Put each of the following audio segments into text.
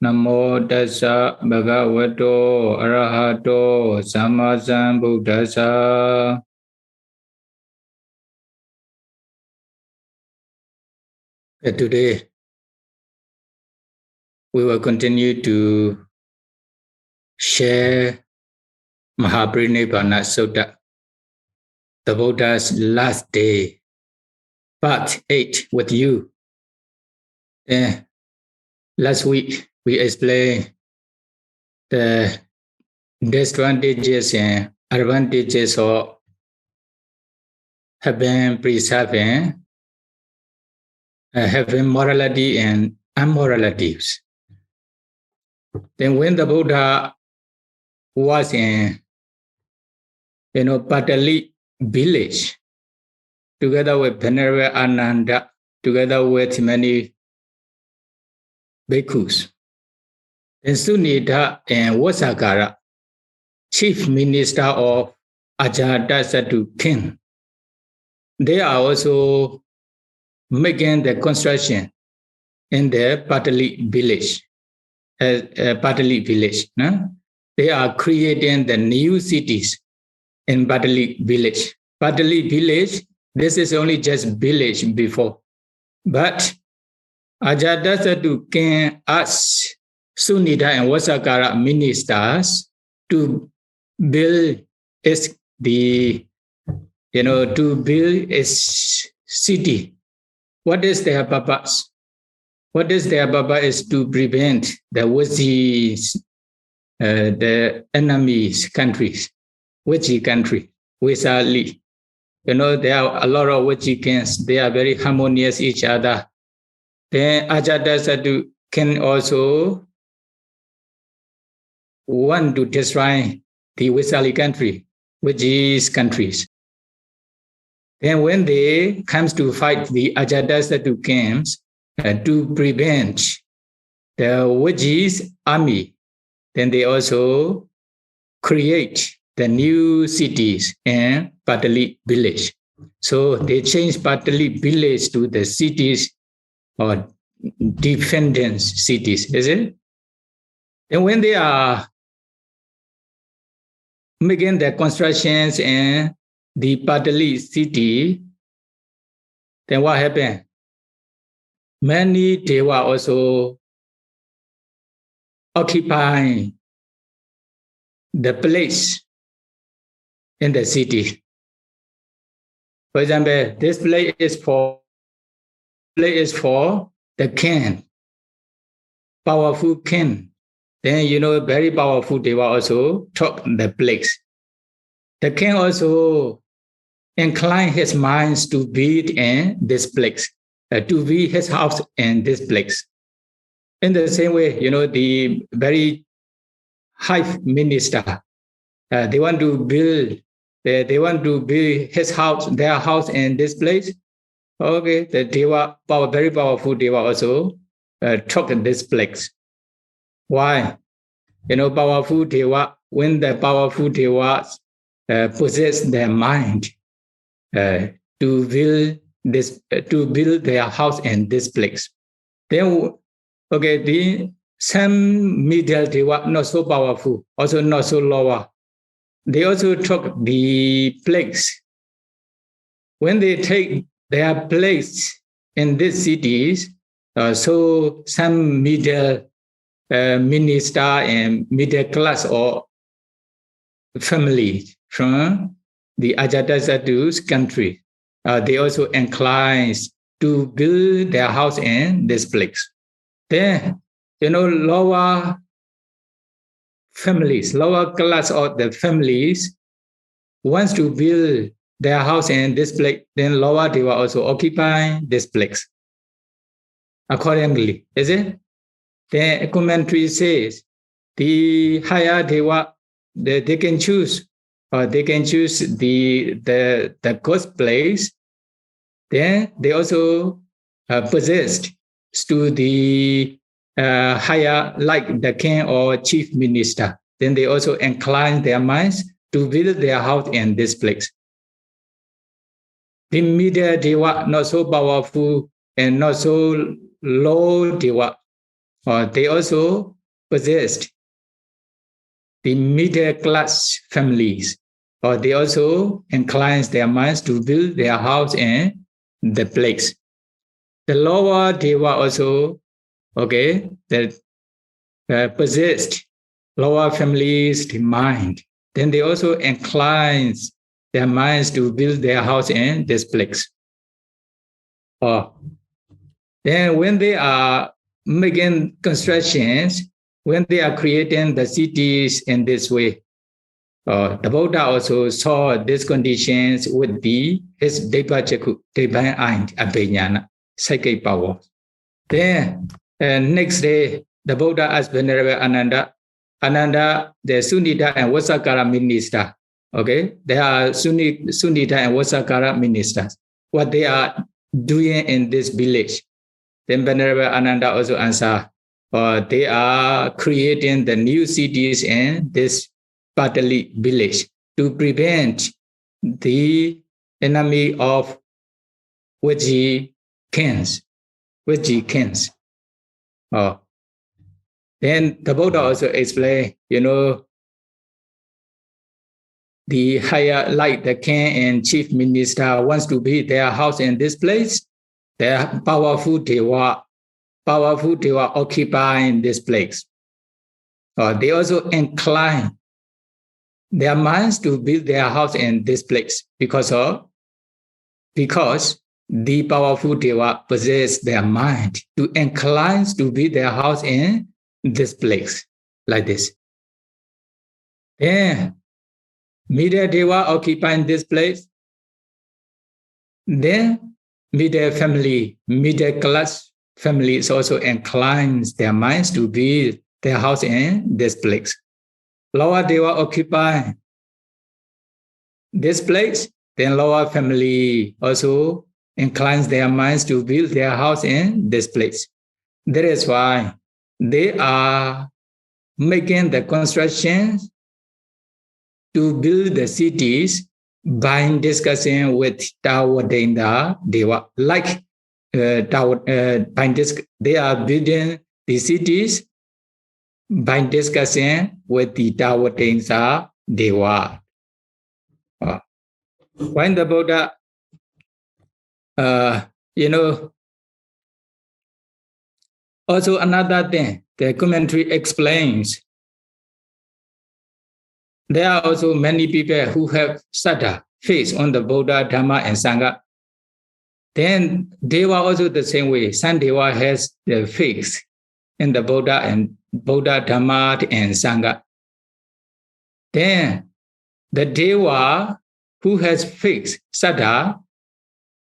Namo tassa bhagavato arahato samma sambuddhassa. Today we will continue to share Mahāparinibbāna Sutta, the Buddha's last day, part 8 with you. Last week we explained the disadvantages and advantages of having preserving having morality and immoralities. Then when the Buddha was in Patali village, together with Venerable Ananda, together with many bhikkhus, then Sunita and Vasakara, chief minister of Ajatasattu king, they are also making the construction in the Patali village. No? They are creating the new cities in Patali village. Patali village, this is only just village before. But Ajatasattu king asked Sunita and Vasakara ministers to build to build a city. What is their purpose? What is their purpose is to prevent the Wajis, the enemies countries, Waji country, Wesali. There are a lot of Waji kings. They are very harmonious each other. Then Ajatasattu can also want to destroy the Wesali country, Waji's countries. Then when they comes to fight the Ajatasattu kings to prevent the Waji's army, then they also create the new cities in Patali village. So they change Patali village to the cities or defendance cities, is it? And when they are making the constructions in the Patali city, then what happened? Many Deva also occupying the place in the city. For example, this place is for the king, powerful king. Then very powerful Deva also took the place. The king also inclined his minds to build in this place, to build his house in this place. In the same way, the very high minister, they want to build his house, their house in this place. Okay, the Deva, very powerful Deva also took this place. Why? Powerful Deva, when the powerful Devas possess their mind to build their house in this place. Then, some middle Deva not so powerful, also not so lower. They also took the place. When they take their place in these cities, so some middle minister and middle class or family from the Ajatasattu's country, they also inclined to build their house in this place. Then, lower families, lower class of the families wants to build their house in this place, then lower Deva also occupy this place. Accordingly, is it? The commentary says the higher Deva, they can choose, or they can choose the good place. Then they also possessed to the higher, like the king or chief minister. Then they also incline their minds to build their house in this place. The middle Deva, not so powerful and not so low Deva, they also possessed the middle class families, or they also incline their minds to build their house in the place. The lower Deva also, okay, that possessed lower families' mind. Then they also incline their minds to build their house in this place. Then when they are making constructions, when they are creating the cities in this way, the Buddha also saw these conditions with his Deva Chakku, divine eye, Abhiñāna, psychic power. Then next day, the Buddha asked Venerable Ananda, the Sunita and Vasakara minister, okay? They are Sunita and Vasakara ministers. What they are doing in this village? Then Venerable Ananda also answered, they are creating the new cities in this Patali village to prevent the enemy of Vajji kings. Then the Buddha also explained, the higher, like the king and chief minister wants to build their house in this place, the powerful Deva occupying this place. They also incline their minds to build their house in this place because the powerful Deva possess their mind to incline to build their house in this place, like this. Then middle Deva occupying this place. Then middle class families also inclines their minds to build their house in this place. Lower Deva occupy this place, then lower family also inclines their minds to build their house in this place. That is why they are making the constructions to build the cities by discussing with Tawadenda Deva. Like they are building the cities by discussing with the Tawadenda Deva. When the Buddha, also another thing, the commentary explains, there are also many people who have Sutta, faith on the Buddha, Dhamma, and Sangha. Then Deva also the same way. Some Deva has the faith in the Buddha, Dhamma, and Sangha. Then the Deva who has faith, Sutta,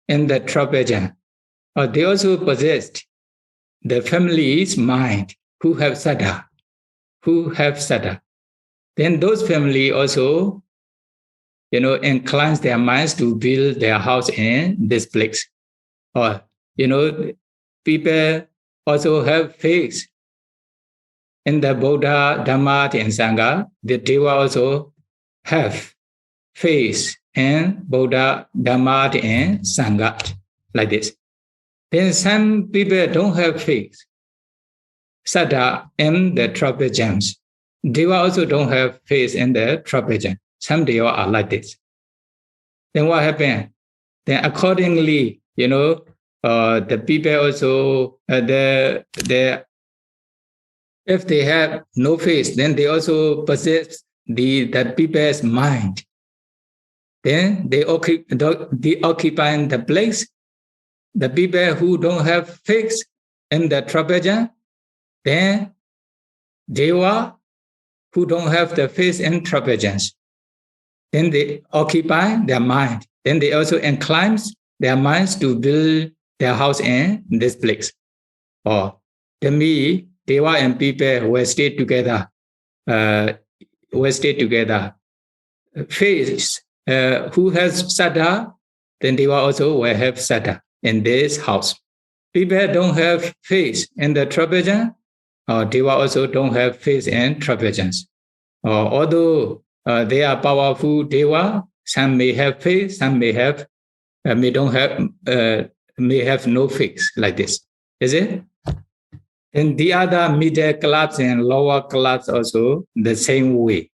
in the Trapezium, they also possessed the family's mind who have Sutta. Then those family also, inclines their minds to build their house in this place. People also have faith in the Buddha, Dhamma, and Sangha. The Deva also have faith in Buddha, Dhamma, and Sangha, like this. Then some people don't have faith, Sutta, in the Trapeziums. Deva also don't have faith in the Trapezium. Some Deva are like this. Then what happened? Then accordingly, the people also, if they have no faith, then they also possess the people's mind. Then they occupy the place. The people who don't have faith in the Trapezium, then Deva who don't have the faith in Trapeziums, then they occupy their mind. Then they also incline their minds to build their house in this place. To me, Deva and people will stay together. Faith, who has Sutta, then Deva also will have Sutta in this house. People don't have faith in the Trapezium, Deva also don't have faith in Trapeziums. Although they are powerful Deva, some may have faith, some may have may have no faith, like this. Is it? And the other middle class and lower class also the same way.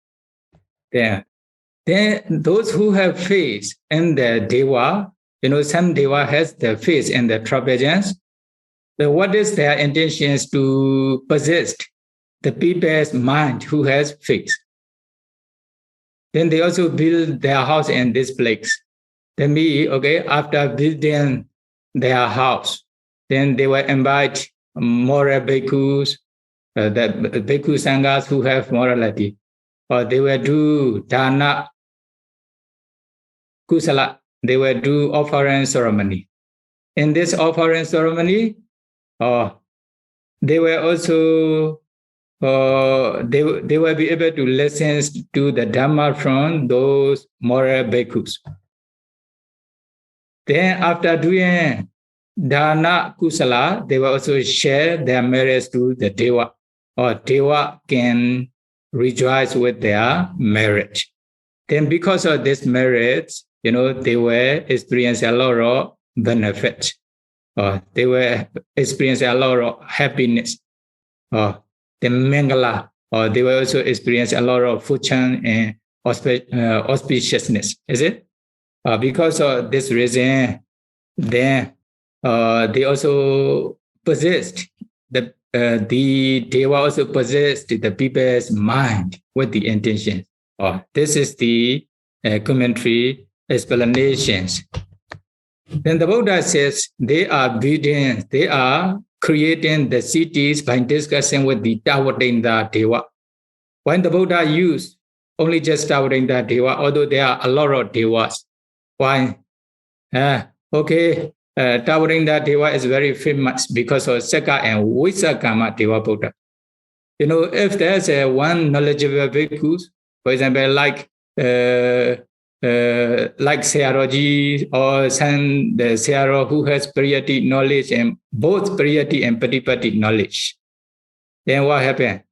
Then those who have faith in the Deva, some Deva has the faith in the Trapezans. So what is their intentions to possess the people's mind who has faith? Then they also build their house in this place. Then after building their house, then they will invite moral bhikkhus, the bhikkhu sanghas who have morality, or they will do dana, kusala, they will do offering ceremony. In this offering ceremony, they will also they will be able to listen to the Dhamma from those moral bhikkhus. Then after doing dana kusala, they will also share their merits to the Deva, or Deva can rejoice with their merit. Then because of this merit, they will experience a lot of benefit. They will experience a lot of happiness. The mangala, or they will also experience a lot of fortune and auspiciousness. Is it? Because of this reason, then they also possessed the Deva also possessed the people's mind with the intention. This is the commentary explanations. Then the Buddha says they are building, they are creating the cities by discussing with the Tawadinda Deva. When the Buddha used only just Tawadinda Deva, although there are a lot of Devas. Why? Tawadinda Deva is very famous because of Saka and Visakama Deva Buddha. If there's one knowledgeable bhikkhus, for example, like Sayaraji or the Sayara who has Pariyati knowledge and both Pariyati and Patipati knowledge, then what happened?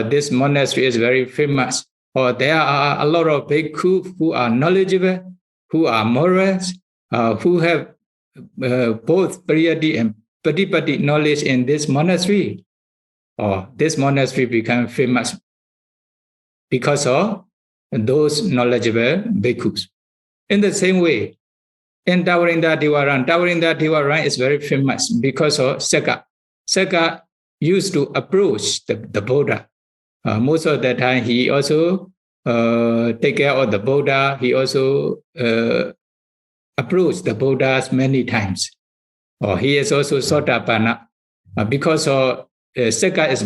This monastery is very famous. Or there are a lot of bhikkhus who are knowledgeable, who are morals, who have both Pariyati and Patipati knowledge in this monastery. This monastery became famous because of those knowledgeable bhikkhus. In the same way, in Tawadinda Devaran is very famous because of Saka. Saka used to approach the Buddha. Most of the time, he also take care of the Buddha. He also approached the Buddhas many times. He is also Sotapanna. Because Saka is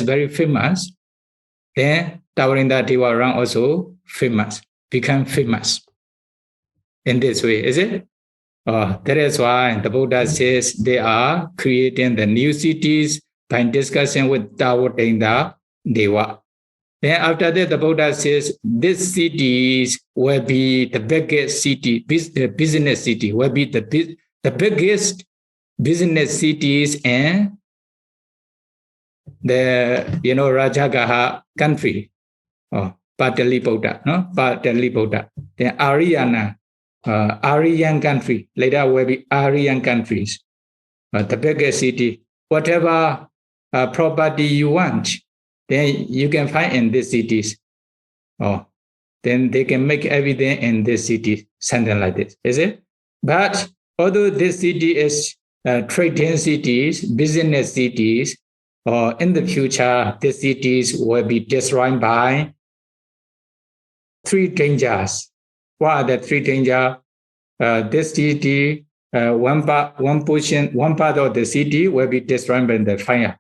very famous, then Tawadinda Devaran also become famous in this way, is it? That is why the Buddha says they are creating the new cities by discussing with Tawadinda Deva. Then after that, the Buddha says these cities will be the biggest city, business city, will be the biggest business cities in the Rajagaha country. Pataliputra, no? Pataliputra. Then Aryan country. Later will be Aryan countries. The biggest city. Whatever property you want, then you can find in these cities. Then they can make everything in this city, something like this, is it? But although this city is trading cities, business cities, in the future, these cities will be destroyed by three dangers. What are the three dangers? This city, one part of the city will be destroyed by the fire.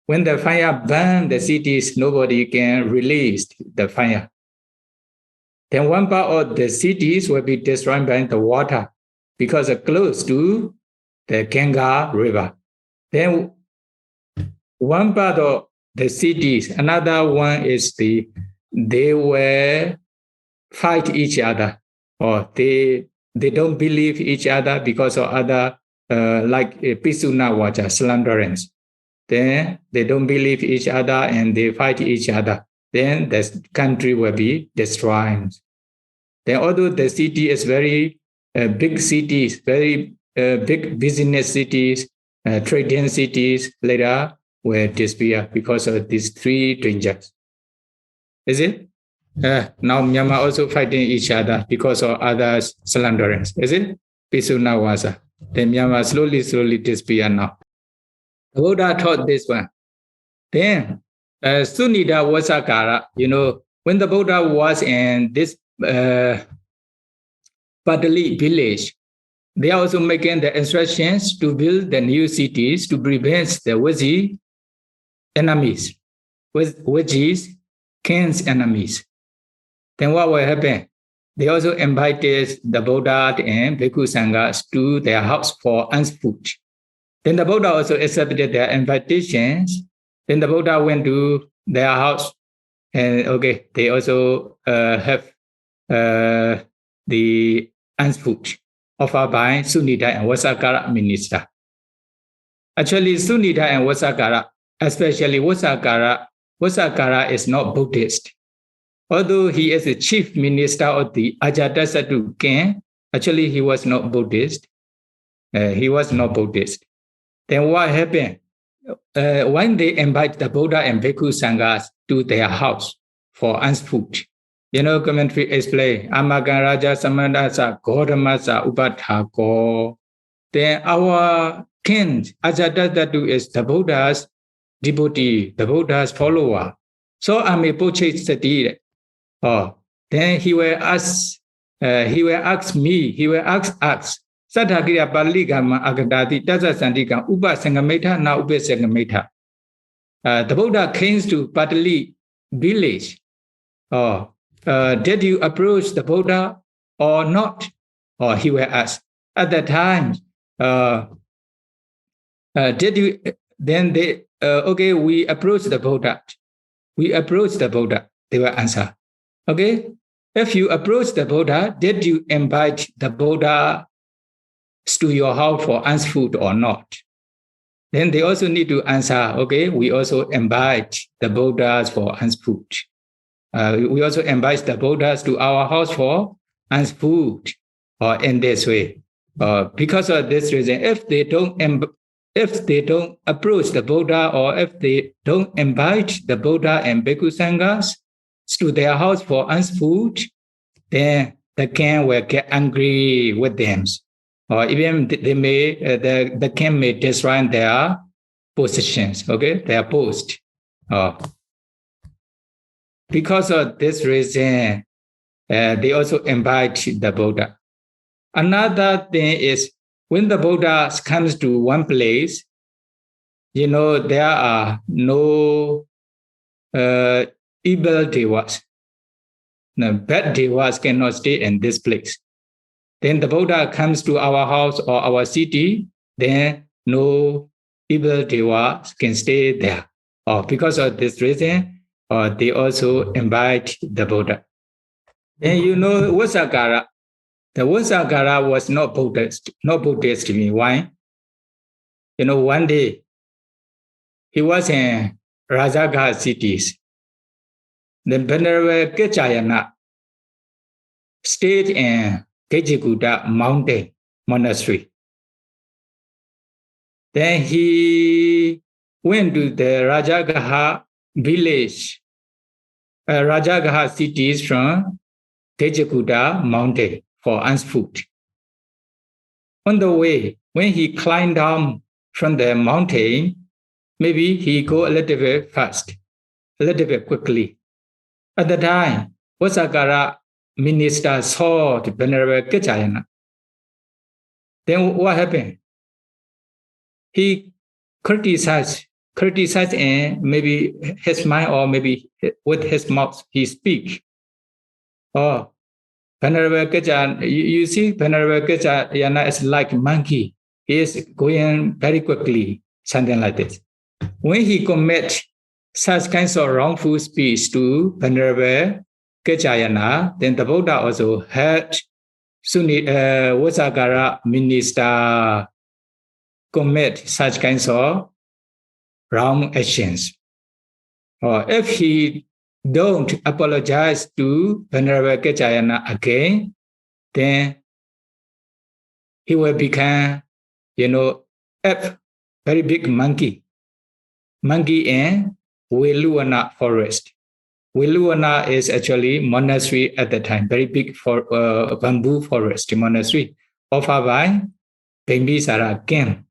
When the fire burns the cities, nobody can release the fire. Then one part of the cities will be destroyed by the water because it's close to the Ganga River. Then one part of the cities, another one is they will fight each other, or they don't believe each other because of other like Pisuna Vacha, slanderance. Then they don't believe each other and they fight each other. Then the country will be destroyed. Then although the city is very big cities, very big business cities, trading cities later will disappear because of these three dangers. Is it? Now Myanmar also fighting each other because of others' slanderings. Is it? Pisuna Wasa. Then Myanmar slowly disappear now. The Buddha taught this one. Then Sunita Vasakara, when the Buddha was in this Padali village, they are also making the instructions to build the new cities to prevent the Vaji enemies, which is king's enemies. Then what will happen? They also invited the Buddha and Bhikkhu Sanghas to their house for food. Then the Buddha also accepted their invitations. Then the Buddha went to their house, and they also have the food offered by Sunita and Vasakara minister. Actually, Sunita and Vasakara, especially Vasakara is not Buddhist. Although he is the chief minister of the Ajatasattu king, actually he was not Buddhist. He was not Buddhist. Then what happened? When they invite the Buddha and Bhikkhu Sanghas to their house for food, commentary explain, Amagaraja Samanasa Gaudamasa Upathako. Then our king, Ajatasattu, is the Buddha's devotee, the Buddha's follower. So I may purchase the deed. Then he will ask us, Sathakira Paligama Agadati Tasa Sandika Upa Sangameta na Upa Sangameta. The Buddha came to Patali village. Did you approach the Buddha or not? He will ask. At that time, did you? Then they we approached the Buddha. We approached the Buddha. They will answer. If you approach the Buddha, did you invite the Buddha to your house for food or not? Then they also need to answer, we also invite the Buddhas for food. We also invite the Buddhas to our house for food, or in this way. Because of this reason, if they don't approach the Buddha, or if they don't invite the Buddha and Bhikkhu Sanghas to their house for food, then the king will get angry with them. Or even they may, the king may destroy their positions, their post. Because of this reason, they also invite the Buddha. Another thing is, when the Buddha comes to one place, there are no evil devas. No, bad devas cannot stay in this place. Then the Buddha comes to our house or our city, then no evil devas can stay there. Because of this reason, they also invite the Buddha. Then Vasakara. The Vasakara was not Buddhist. Why? One day, he was in Rajagaha cities. The Venerable Kechayana stayed in Kejikuta mountain monastery. Then he went to the Rajagaha village, Rajagaha cities from Kejikuta mountain for food. On the way, when he climbed down from the mountain, maybe he go a little bit fast, a little bit quickly. At the time, Vasakara minister saw the Venerable Kechayana. Then what happened? He criticized and maybe his mind or maybe with his mouth he speak. Venerable Kechayana, you see Venerable Kechayana is like monkey. He is going very quickly, something like this. When he commit such kinds of wrongful speech to Venerable Kechayana, then the Buddha also had Vasakara minister commit such kinds of wrong actions. Or if he don't apologize to Venerable Kechayana again, then he will become, very big monkey in Veluvana forest. Veluvana is actually monastery at the time, very big bamboo forest monastery, offered by Bimbisara king.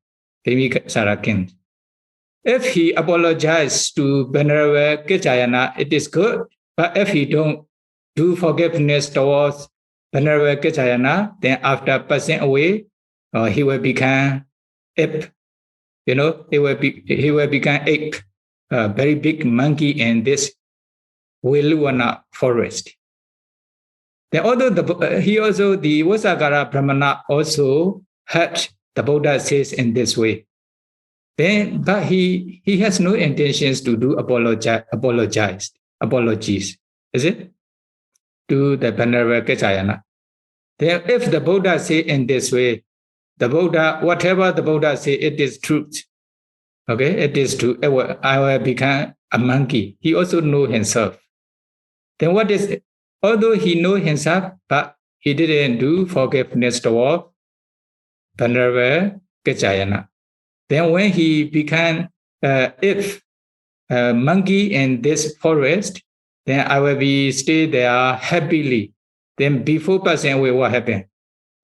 If he apologized to Venerable Kechayana, it is good. But if he don't do forgiveness towards Venerable Kechayana, then after passing away, he will become ape. He will become ape, a very big monkey in this Veluvana forest. Then although the Vasagara Brahmana also heard the Buddha says in this way. But he has no intentions to do apologies, is it? To the Venerable Kechayana. Then if the Buddha say in this way, whatever the Buddha say, it is truth. Okay, it is true. I will become a monkey. He also know himself. Then what is it? Although he know himself, but he didn't do forgiveness toward Venerable Kechayana. Then when he became a monkey in this forest, then I will stay there happily. Then before passing away, what happened?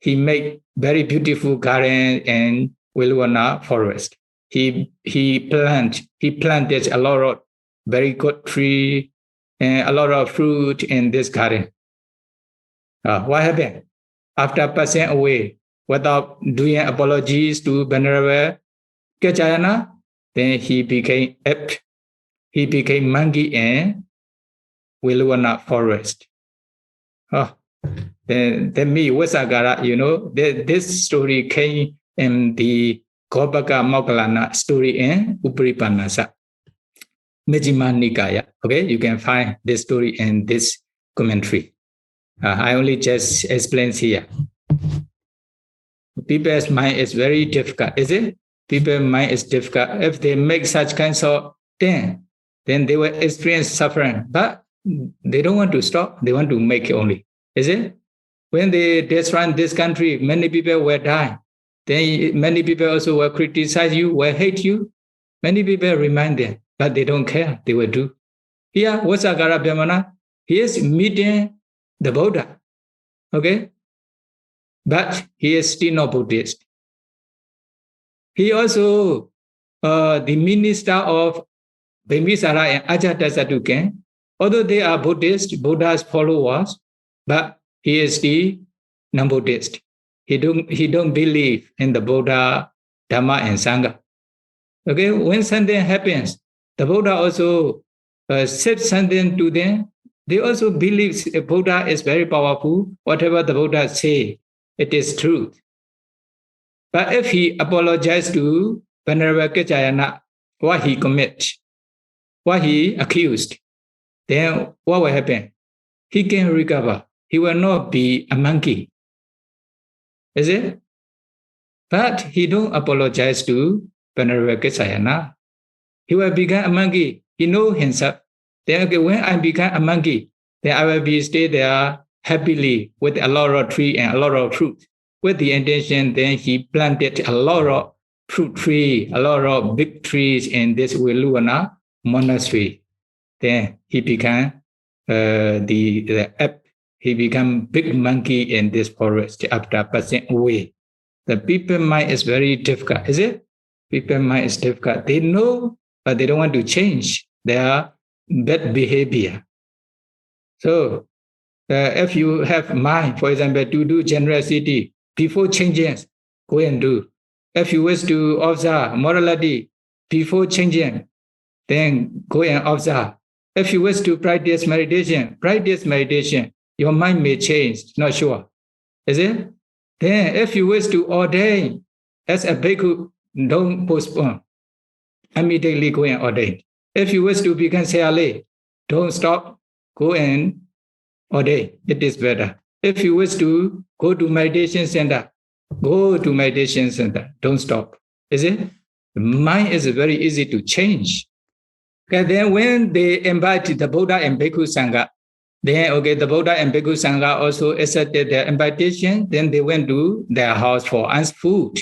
He made very beautiful garden in Veluvana forest. He planted a lot of very good tree and a lot of fruit in this garden. What happened? After passing away, without doing apologies to Venerable Kechayana, then he became ape. He became monkey in Veluvana forest. Then me, Vasagara, this story came in the Gopaka Moggallana story in Uparipanasa, Majjhima Nikaya. Okay, you can find this story in this commentary. I only just explain here. People's mind is very difficult, is it? People's mind is difficult. If they make such kinds of things, then they will experience suffering. But they don't want to stop. They want to make it only. Is it? When they destroy this country, many people will die. Then many people also will criticize you, will hate you. Many people remind them, but they don't care. They will do. Here, Vasagara, he is meeting the Buddha. Okay? But he is still not Buddhist. He also, the minister of Bimbisara and Ajatasattu, although they are Buddha's followers, but he is the non-Buddhist. He don't believe in the Buddha, Dhamma, and Sangha. Okay, when something happens, the Buddha also said something to them. They also believe the Buddha is very powerful. Whatever the Buddha say, it is truth. But if he apologized to Venerable Kechayana, what he commit, what he accused, then what will happen? He can recover. He will not be a monkey. Is it? But he don't apologize to Venerable Kechayana. He will become a monkey. He knows himself. Then okay, when I become a monkey, then I will stay there happily with a lot of tree and a lot of fruit. With the intention, then he planted a lot of fruit tree, a lot of big trees in this Veluvana monastery. Then he became the ape. He became big monkey in this forest after passing away. The people mind is very difficult, is it? People mind is difficult. They know, but they don't want to change their bad behavior. So, if you have mind, for example, to do generosity, before changing, go and do. If you wish to observe morality, before changing, then go and observe. If you wish to practice meditation, your mind may change, not sure. Is it? Then if you wish to ordain as a bhikkhu, don't postpone. Immediately go and ordain. If you wish to become Sayale, don't stop, go and ordain. It is better. If you wish to go to meditation center, go to meditation center. Don't stop. Is it? The mind is very easy to change. Okay, then when they invite the Buddha and Bhikkhu Sangha, then okay, the Buddha and Bhikkhu Sangha also accepted their invitation. Then they went to their house for food.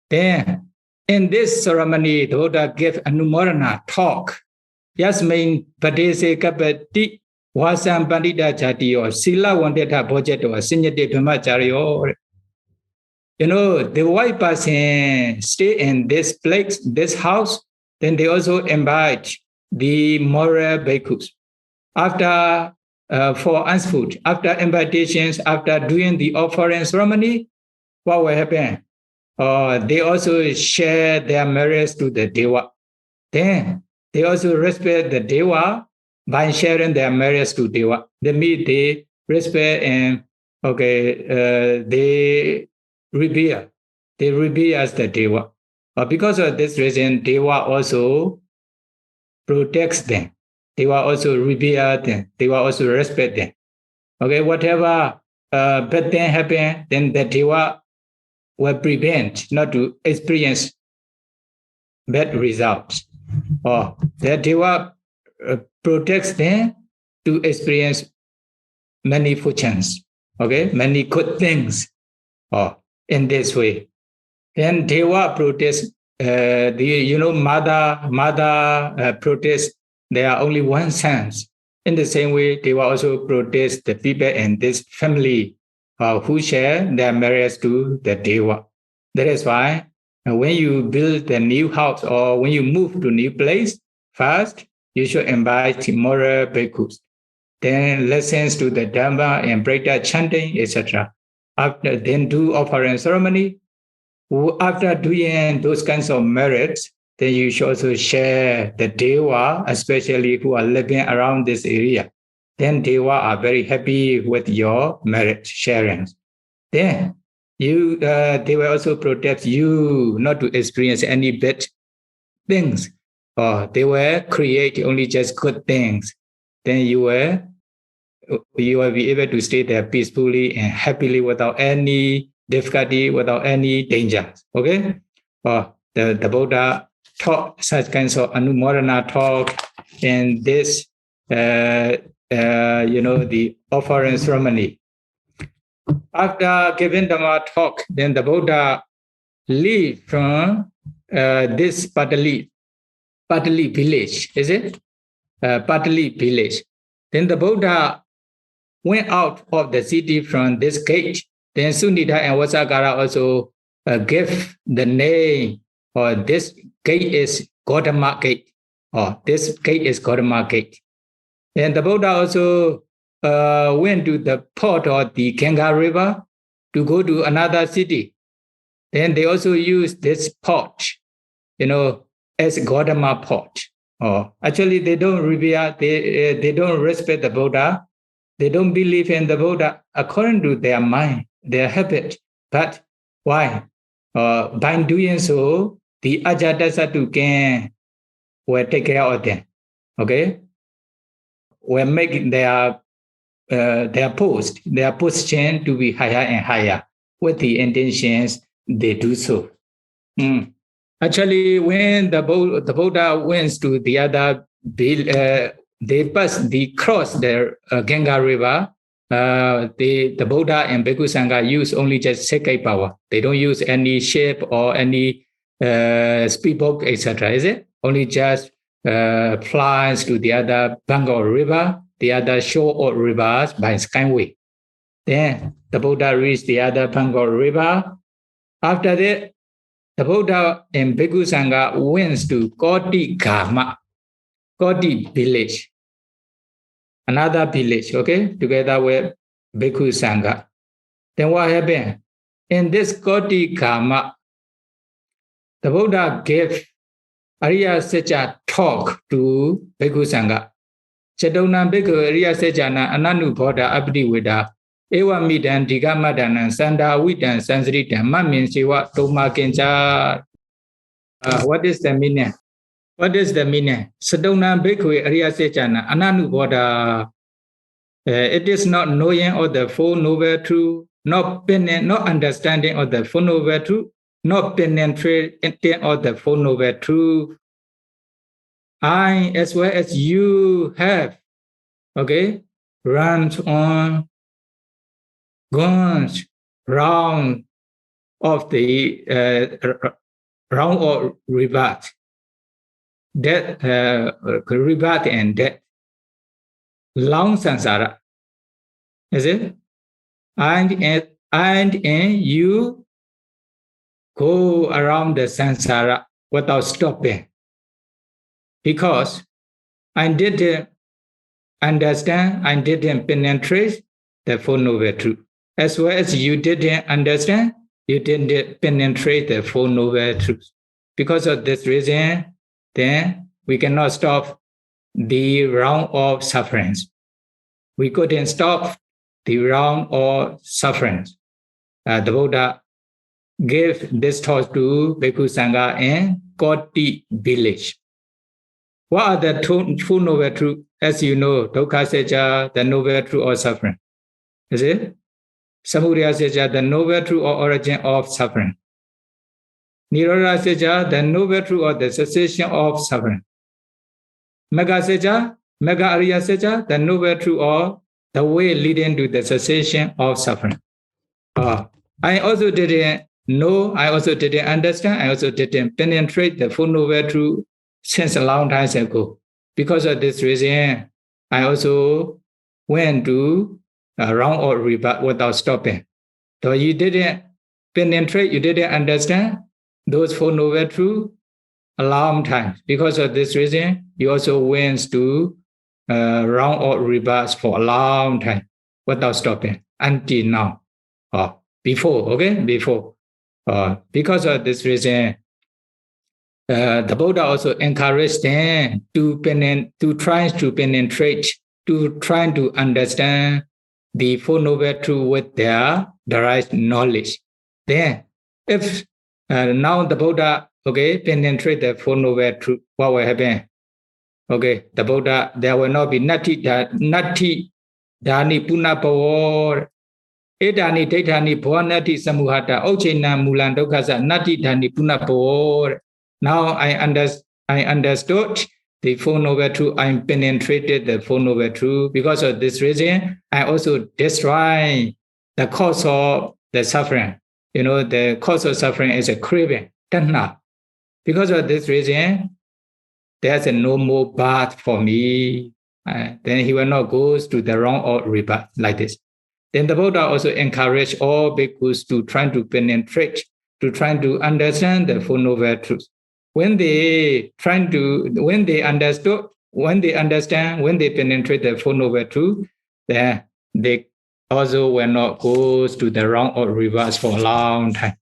Then In this ceremony, the Buddha gave Anumodana talk. Yasmin Padese Kapati Wasam Pandita Jati or Sila Wandeta Bojet or Sinyate Pamacharyo. You know, the white person stay in this place, this house, then they also invite the moral bhikkhus. After for food, after invitations, after doing the offering ceremony, what will happen? They also share their merits to the Deva. Then they also respect the Deva by sharing their merits to Deva. They respect and they revere. They revere as the Deva. Because of this reason, Deva also protects them. Deva also revere them. Deva also respect them. Okay, whatever bad thing happen, then the Deva will prevent not to experience bad results. Or the Deva protects them to experience many fortunes. Okay, many good things. In this way, then Deva protects mother protests there are only one son. In the same way, Deva also protects the people in this family who share their merits to the Deva. That is why when you build a new house or when you move to a new place, first you should invite moral bhikkhus, then listens to the Dhamma and break that chanting, etc. After then do offering ceremony. After doing those kinds of merits, then you should also share the Deva, especially who are living around this area. Then Deva are very happy with your merit sharing. Then they will also protect you not to experience any bad things. They will create only just good things. Then you will be able to stay there peacefully and happily without any difficulty, without any danger. Okay? The Buddha taught such kinds of Anumodana talk in this, the offering ceremony. After giving Dhamma talk, then the Buddha leave from this Patali village, is it? Patali village. Then the Buddha went out of the city from this gate. Then Sunita and Vasakara also gave the name, or this gate is Gautama gate, or this gate is Gautama gate. And the Buddha also went to the port of the Ganga River to go to another city. Then they also used this port, as Gautama port. Actually, they don't revere, they don't respect the Buddha. They don't believe in the Buddha according to their mind, their habit. But why? By doing so, the Ajatasattu will take care of them. Okay? Will make their position to be higher and higher with the intentions they do so. Actually, when the Buddha went to the other they cross the Ganga River. The Buddha and Bhikkhu Sangha use only just Sekai power. They don't use any ship or any speedboat, etc. Is it? Only just flies to the other bank of river, the other shore of rivers by skyway. Then the Buddha reached the other bank of river. After that, the Buddha and Bhikkhu Sangha went to Koti Gama, Koti village. Another village, okay, together with Bhikkhu Sangha. Then what happened? In this Koti Gama, the Buddha gave Ariya Secca talk to Bhikkhu Sangha. Chetona Bhikkhu Ariya Secca Ananu Bodha Abdi Veda Ewa Midan Digamadanan Sanda Widan Sansritan Mamin Siwa Toma Kencha. What is the meaning? What is the meaning? Sadona Bhikkhu Ariya Secca Ananu Bodha. It is not knowing of the Four Noble Truth, not understanding of the Four Noble Truth, not penetrating of the Four Noble Truth. I, as well as you, have, okay, runs on, gone round of the round or rebirth, death, rebirth and death, long samsara, is it? And you go around the samsara without stopping, because I didn't understand, I didn't penetrate the Four Noble Truth. As well as you didn't understand, you didn't penetrate the Four Noble Truths. Because of this reason, then we cannot stop the round of sufferings. We couldn't stop the round of sufferings. The Buddha gave this thought to Bhikkhu Sangha in Koti village. What are the Four Noble Truths? As you know, Dukkha Secca, the Noble Truth of suffering. Is it? Samudaya Secca, the Noble Truth or origin of suffering. Nirodha Secca, the Noble Truth or the cessation of suffering. Magga Secca, Magga Ariya Secca, the Noble Truth or the way leading to the cessation of suffering. I also didn't know, I also didn't understand, I also didn't penetrate the Four Noble Truth since a long time ago. Because of this reason, I also went to a round or rebirth without stopping. So you didn't penetrate, you didn't understand those Four Noble Truths a long time. Because of this reason, you also went to round or rebirth for a long time without stopping until now. Before, okay, before. Because of this reason, the Buddha also encouraged them to try to penetrate, to try to understand the Four Noble Truths with their direct knowledge. Then, if now the Buddha, okay, penetrate the Four Noble Truths, what will happen? Okay, the Buddha, there will not be nati dani punapawar, edani daitani bhavanati samuhata, ochena mulan dukkasa nati dani punapawar. Now I understood the Four Noble Truths. I penetrated the Four Noble Truths. Because of this reason, I also destroy the cause of the suffering. You know, the cause of suffering is a craving, tanha. Because of this reason, there's no more birth for me. Then he will not go to the wrong or rebirth like this. Then the Buddha also encouraged all bhikkhus to try to penetrate, to try to understand the Four Noble Truths. When they understand, when they penetrate the Four Noble Truths, then they also will not go to the wrong or reverse for a long time.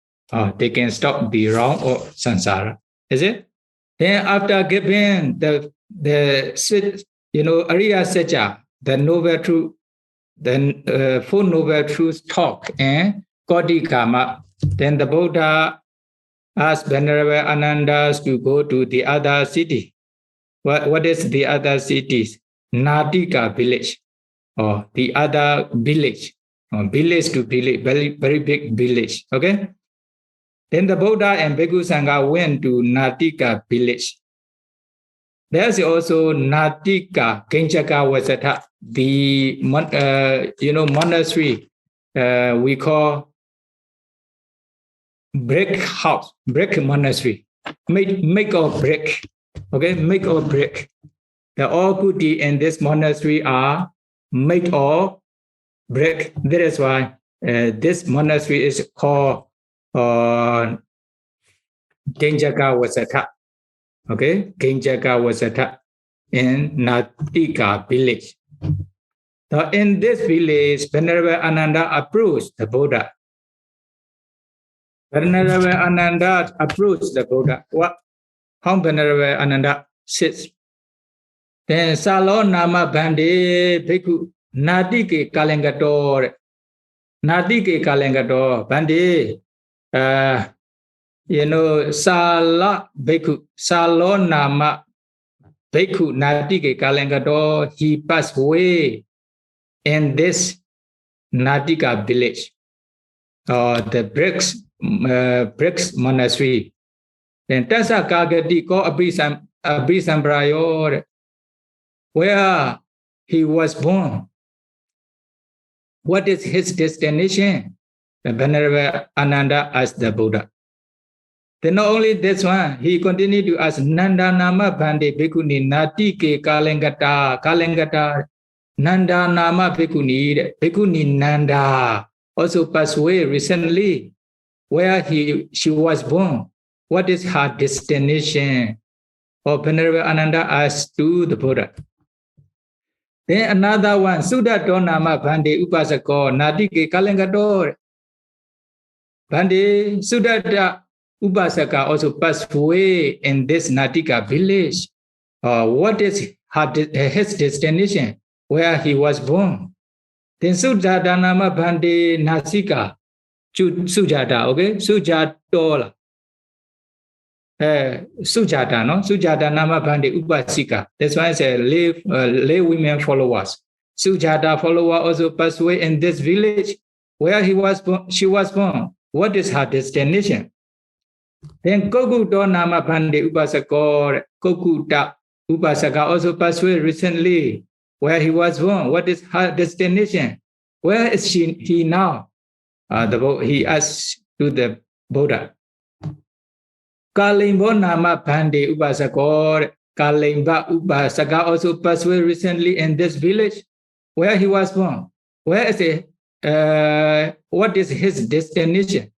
They can stop the wrong or samsara. Is it? Then after giving the Ariya Secca, the Noble Truth, the Four Noble Truths talk and Koti Karma, then the Buddha asked Venerable Ananda to go to the other city. What is the other cities? Natika village, or the other village, or village to village, very, very big village. Okay. Then the Buddha and Bhikkhu Sangha went to Natika village. There's also Natika Genjaka Vasatha, the monastery we call brick house, brick monastery, make or break. Okay, make or break. The all kuti in this monastery are make or break. That is why this monastery is called Genjaka Vasatha. Okay, Genjaka Vasatha in Natika village. So in this village, Venerable Ananda approached the Buddha. Venerable Ananda approached the Buddha. How Venerable Ananda sits. Then Salo Nama Bandi Bhikkhu Natike Kalengator. Natike Kalengator Bandi. Sala Bhikkhu, Salo Nama Bhikkhu Natike Kalengator, he passed away in this Natika village, the bricks monastery. Then Tassa Kagati ko Abhisambrayo, where he was born. What is his destination? The Venerable Ananda asked the Buddha. Then not only this one, he continued to ask Nanda Nama Bhande Bhikkhuni Nati Ke Kalengata Nanda Nama Bhikkhuni Bhikkhuni Nanda also passed away recently. Where she was born, what is her destination? Or Venerable Ananda asked to the Buddha. Then another one, Sudato Nama Bhande Upasako Nati Ke Kalengato Bhande Sudata Upasaka also passed away in this Natika village. What is his destination? Where he was born? Then Sujata Nama Bhande Nasika Sujata, okay? Sujatola. Sujata, no? Sujata Nama Bhande Upasika. That's why I say lay women followers. Sujata follower also passed away in this village where she was born. What is her destination? Then Kokuto Nama Bhande Upasaka, Kokuta Upasaka also passed away recently where he was born. What is her destination? Where is he now? He asked to the Buddha. Kalimbo Nama Bhande Upasaka, Kalimba Upasaka also passed away recently in this village where he was born. Where is it? What is his destination?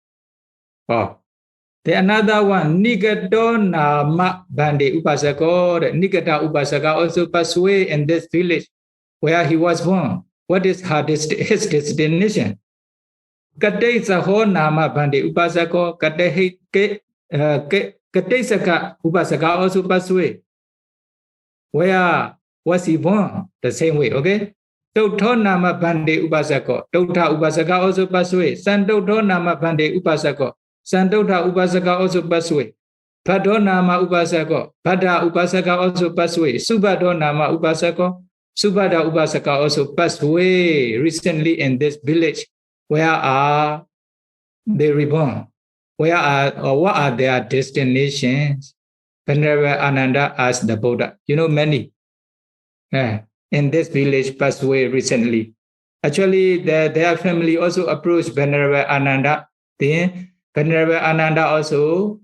Then another one, Nigato Nama Bhande Upasaka, Nigata Upasaka also passed away in this village where he was born. What is his destination? Katei Saho Nama Bhande Upasaka, Katei Saka Upasaka also passed away. Where was he born? The same way, okay? Toto Nama Bhande Upasaka, Tota Upasaka also passed away. Santoto Nama Bhande Upasaka, Santota Upasaka also passed away. Bhaddo Nama Upasaka, Bhadda Upasaka also passed away. Subhaddo Nama Upasaka, Subhadda Upasaka also passed away recently in this village. Where are they reborn? What are their destinations? Venerable Ananda asked the Buddha. You know, many in this village passed away recently. Actually, their family also approached Venerable Ananda. Then Venerable Ananda also,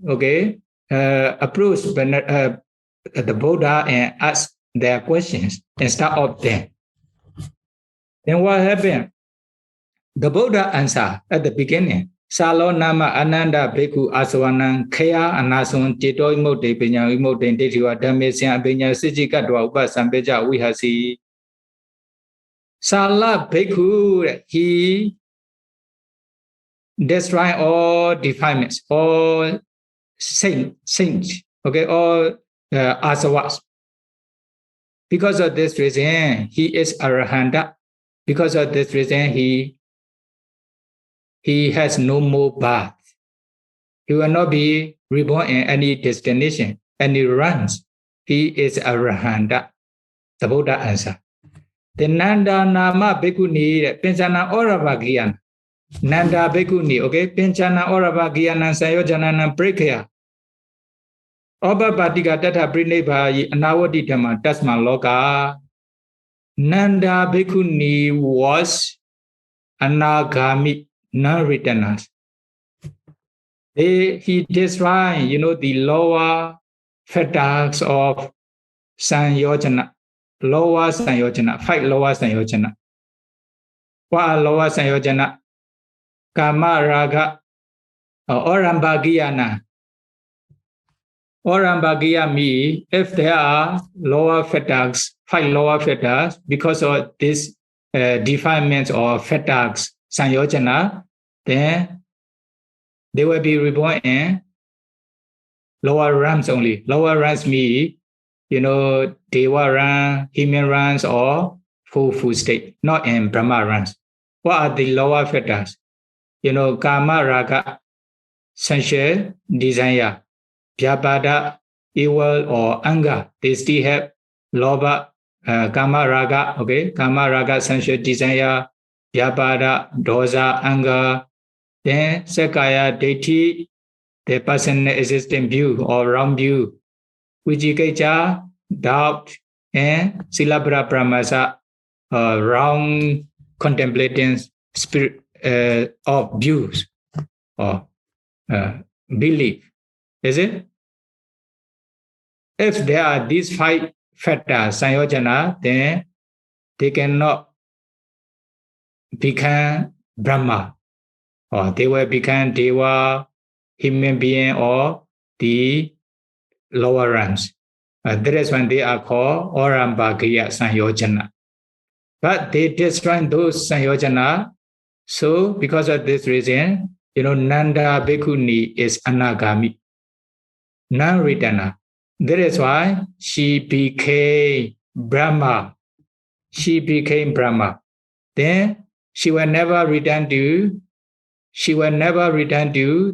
approached the Buddha and asked their questions and start off there. Then what happened? The Buddha answered at the beginning, Salo Nama Ananda Bhikkhu Aswanang Kaya Anason Tito Imote Pinya Imote Detiwa Dhamesya Pinya Sijika Dwa Upasambeja Vihasi. Sala Bhikkhu, he destroy all defilements, all sins, all asavas. Because of this reason, he is arahanta. Because of this reason, he has no more birth. He will not be reborn in any destination, any runs. He is arahanta. The Buddha answered. The Nanda Nama Bhikkhuni, Pinchana Orabhagiyana. Nanda Bhikkhuni, Pinchana Orabhagiyana Sayojanana Prekaya. Oba Bhatika Tata Prinebhayi Anawadi Dhamma Tasma Loka. Nanda Bhikkhuni was anagami, non-returners. He destroyed, the lower fetters of Sanyojana, lower Sanyojana, 5 lower Sanyojana. What are lower Sanyojana? Kumārābhivaṃsa, Orambhagiyana. Orambhagiya means if there are lower fetters, 5 lower fetters, because of this defilements or fetters, Sanyojana, then they will be reborn in lower realms only. Lower realms means, Deva realm, human realms, or full state, not in Brahma realms. What are the lower fetters? Kumārābhivaṃsa, sensual desire. Vyapada, evil or anger, they still have lobha, Kumārābhivaṃsa, Kumārābhivaṃsa, sensual desire, Vyapada, dosa, anger. Then Sakaya, deity, the personal existing view or wrong view. Vijikicca, doubt, and Silabhara Pramasa, wrong contemplating spirit of views or belief. Is it? If there are these 5 factors, Sanyojana, then they cannot become Brahma, or they will become Deva, human being, or the lower realms. That is when they are called Orambhagya Sanyojana. But they destroy those Sanyojana. So because of this reason, Nanda Bhikkhuni is Anagami, non-returner. That is why she became Brahma. She became Brahma. Then she will never return to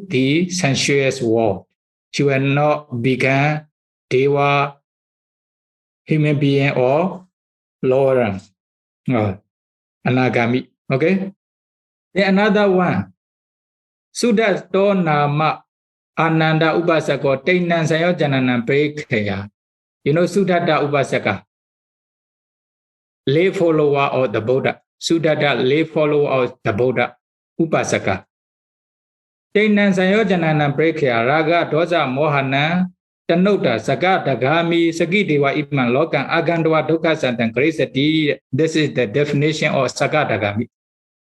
the sensuous world. She will not become Deva, human being, or lower rank, Anagami. Okay? Then another one. Sutta to nama Ananda Upasako Tainan Sayojananam Prekaya. Suddhata Upasaka, lay follower of the Buddha. Suddhata, lay follower of the Buddha. Upasaka. Tainan Sayojananam Prekaya Raga Dosa Mohana Tanota Saka Dagami Sagi Deva Iman Lokan Agandwa Dukkha Santan Krisati. This is the definition of Saka Dagami.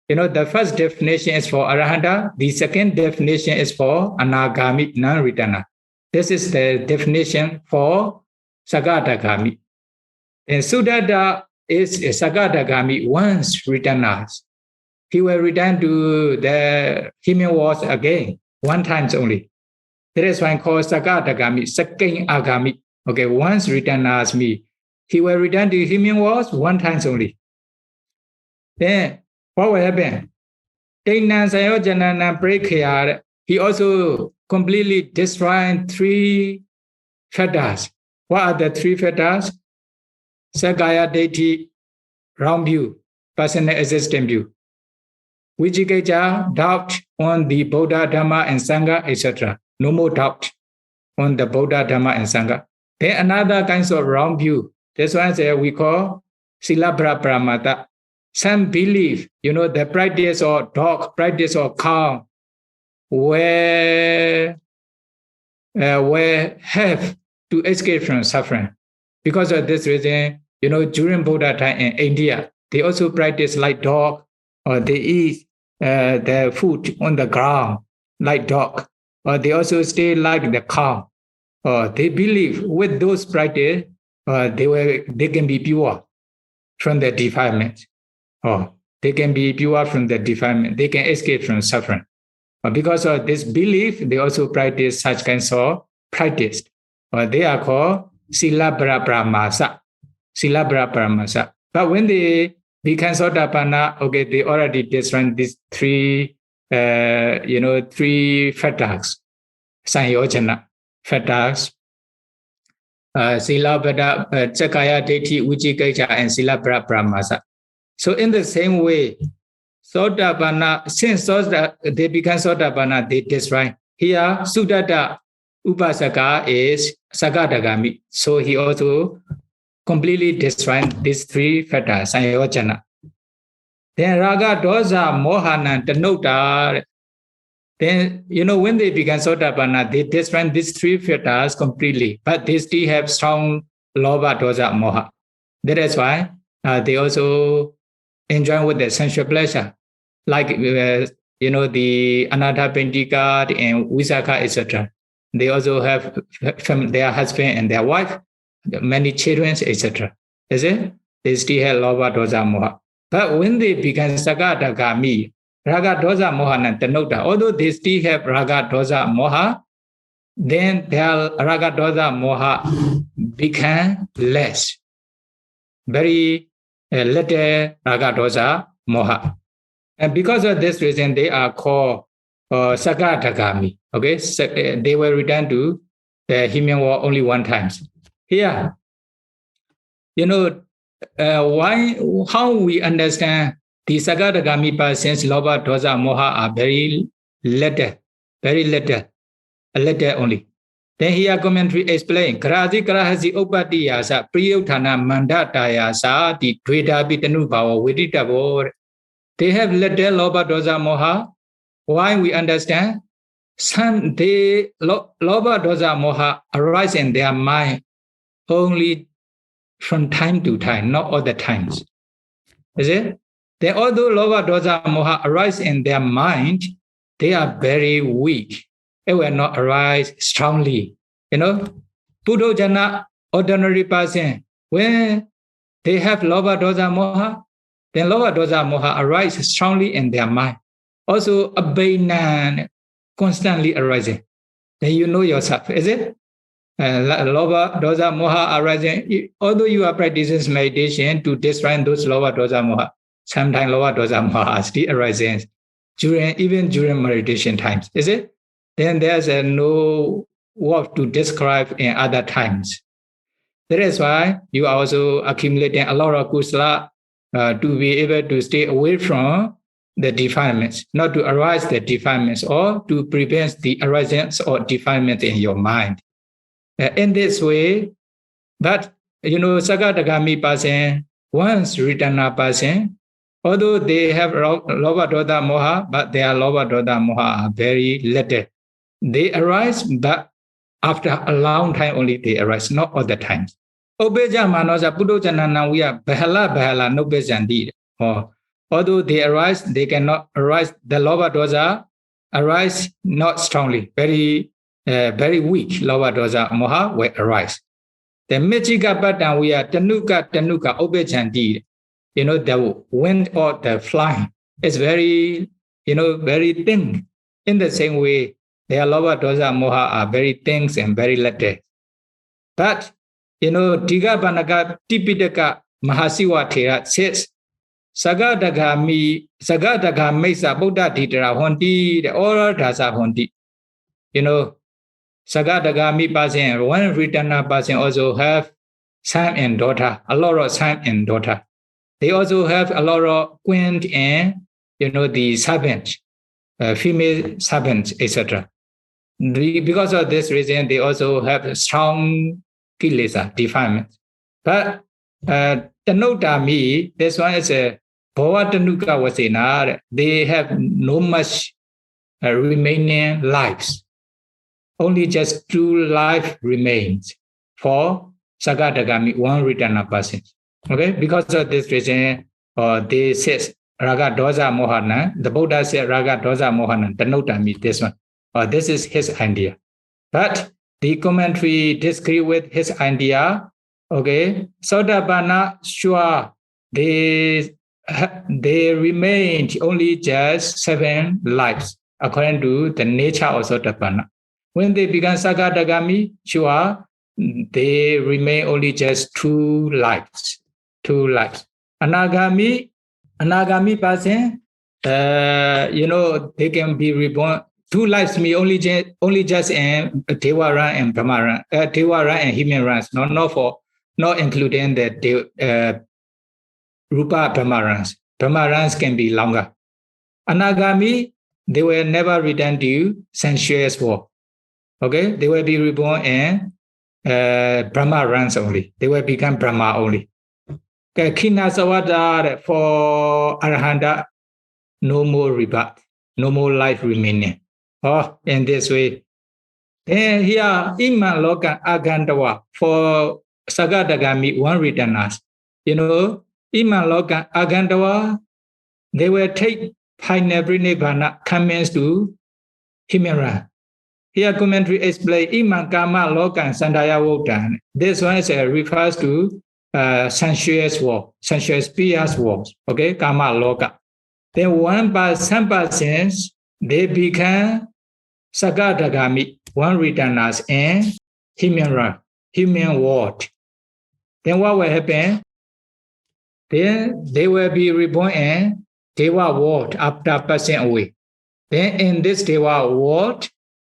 The first definition is for Arahanta. The second definition is for Anagami, non-returner. This is the definition for Sagadagami. And Suddhata is a Sagadagami once returners. He will return to the human world again, one time only. That is why called Sagadagami, second Agami. Okay, once returners me. He will return to human world one time only. Then what will happen? Tainan Sayojanana Prekaya, he also completely destroyed 3 fetters. What are the 3 fetters? Sakaya Deity, wrong view, personal existence view. Vijigajja, doubt on the Buddha, Dhamma, and Sangha, etc. No more doubt on the Buddha, Dhamma, and Sangha. Then another kind of wrong view. This one we call Silabhra Pramata. Some believe, the practice of dog, practice of cow, will have to escape from suffering. Because of this reason, during Buddha time in India, they also practice like dog, or they eat their food on the ground like dog, or they also stay like the cow. They believe with those practice, they can be pure from the defilement. They can be pure from the defilement. They can escape from suffering. Because of this belief, they also practice such kinds of practice. They are called Silabhra Pramasa. Silabhra Pramasa. But when they become Sotapanna, okay, they already destroyed these 3, 3 fetters, Sanyojana fetters, Silabhra, Sakaya Deity, Vijigajja, and Silabhra Pramasa. So in the same way, Sotapanna, since they become Sotapanna, they destroy. Here, Suddhata Upasaka is Sagadagami. So he also completely destroyed these 3 fetters, Sanyojana. Then Raga, Dosa, Mohana, Tanota. Then, when they become Sotapanna, they destroy these 3 fetters completely. But they still have strong Lobha, Dosa, Moha. That is why they also enjoy with the sensual pleasure, like the Anathapindika and Visakha, etc. They also have their husband and their wife, many children, etc. Is it? They still have Lobha, Dosa, Moha. But when they become Sagadagami, Raga, Dosa, Moha, Tanota, although they still have Raga, Dosa, Moha, then their Raga, Dosa, Moha become less. Very little Raga, Dosa, Moha. And because of this reason, they are called Sagadagami. Okay, they will return to the human world only one time. Here, how we understand the Sagadagami persons, Lobha, Dosa, Moha are very little, a little only. Then here commentary explain, Karasi Karahasi Upatiyasa, Priyuthana Mandatayasa, the Dveda Pitanu Bhava Viditavo. They have little Lobha, Dosa, Moha. Why we understand? Some they Loba Dosa Moha arise in their mind only from time to time, not all the times. Is it? Then although Loba Dosa Moha arise in their mind, they are very weak. It will not arise strongly. You know, Buddha Jana, ordinary person, when they have Loba Dosa Moha, then Loba Dosa Moha arise strongly in their mind. Also, abandon constantly arising. Then you know yourself, is it? Loba Dosa Moha arising. Although you are practicing meditation to destroy those Loba Dosa Moha, sometimes Loba Dosa Moha still arising even during meditation times, is it? Then there's no word to describe in other times. That is why you are also accumulating a lot of kusala to be able to stay away from the defilements, not to arise the defilements or to prevent the arisings or defilement in your mind. In this way, but you know, Sagatagami person, once Ritana person, although they have Loba Dosa Moha, but their Loba Dosa Moha are very little. They arise, but after a long time only they arise, not all the times. Obeja Manosa Pudojanana, we are Bahala no Bezandi. Although they arise, they cannot arise. The Loba Dosa arise not strongly, very weak. Loba Dosa Moha will arise. The Mechika Batan, we are Tanuka Obejandi. You know, the wind or the flying is very, very thin. In the same way, their Loba Dosa Moha are very thin and very little. But, Diga Banaka Tipitaka Mahasiwa Thera says, Sagadaga Mesa Buddha Titra Hondi, the oral Dasa Hondi. Sagadaga Mi Basin, one Ritana Basin also have son and daughter, a lot of son and daughter. They also have a lot of queen and, the servants, female servants, etc. Because of this reason, they also have strong kilesa, defilements. But Tanotami, this one is a Bhava Tanuka Vasena, they have no much remaining lives. Only just 2 life remains for Sagatagami, one Ritana person. Okay, because of this reason, they says Raga Dosa Mohana, the Buddha said Raga Dosa Mohana, Tanotami, this one. This is his idea. But the commentary disagree with his idea. Okay, Sotapanna, sure, they remained only just 7 lives, according to the nature of Sotapanna. When they began Sagatagami, sure, they remain only just 2 lives. 2 lives. Anagami person, they can be reborn. 2 lives mean only just in Deva run and Brahma run, Deva run and human runs, not including the Rupa Brahma runs. Brahma runs can be longer. Anagami, they will never return to sensuous world. Okay, they will be reborn in Brahma runs only. They will become Brahma only. Kina Sawada for Arahanta, no more rebirth, no more life remaining. In this way. Then here, Iman Loka Agandawa for Sagatagami, one returns. Iman Loka Agandawa, they will take Mahāparinibbāna comments to Himera. Here commentary explain Iman Kama Loka Sandaya Wotan. This one refers to sensuous world, sensuous pious worlds. Okay, Kama Loka. Then some persons, they become Sagatagami, one returns in human world. Then what will happen? Then they will be reborn in Deva world after passing away. Then in this Deva world,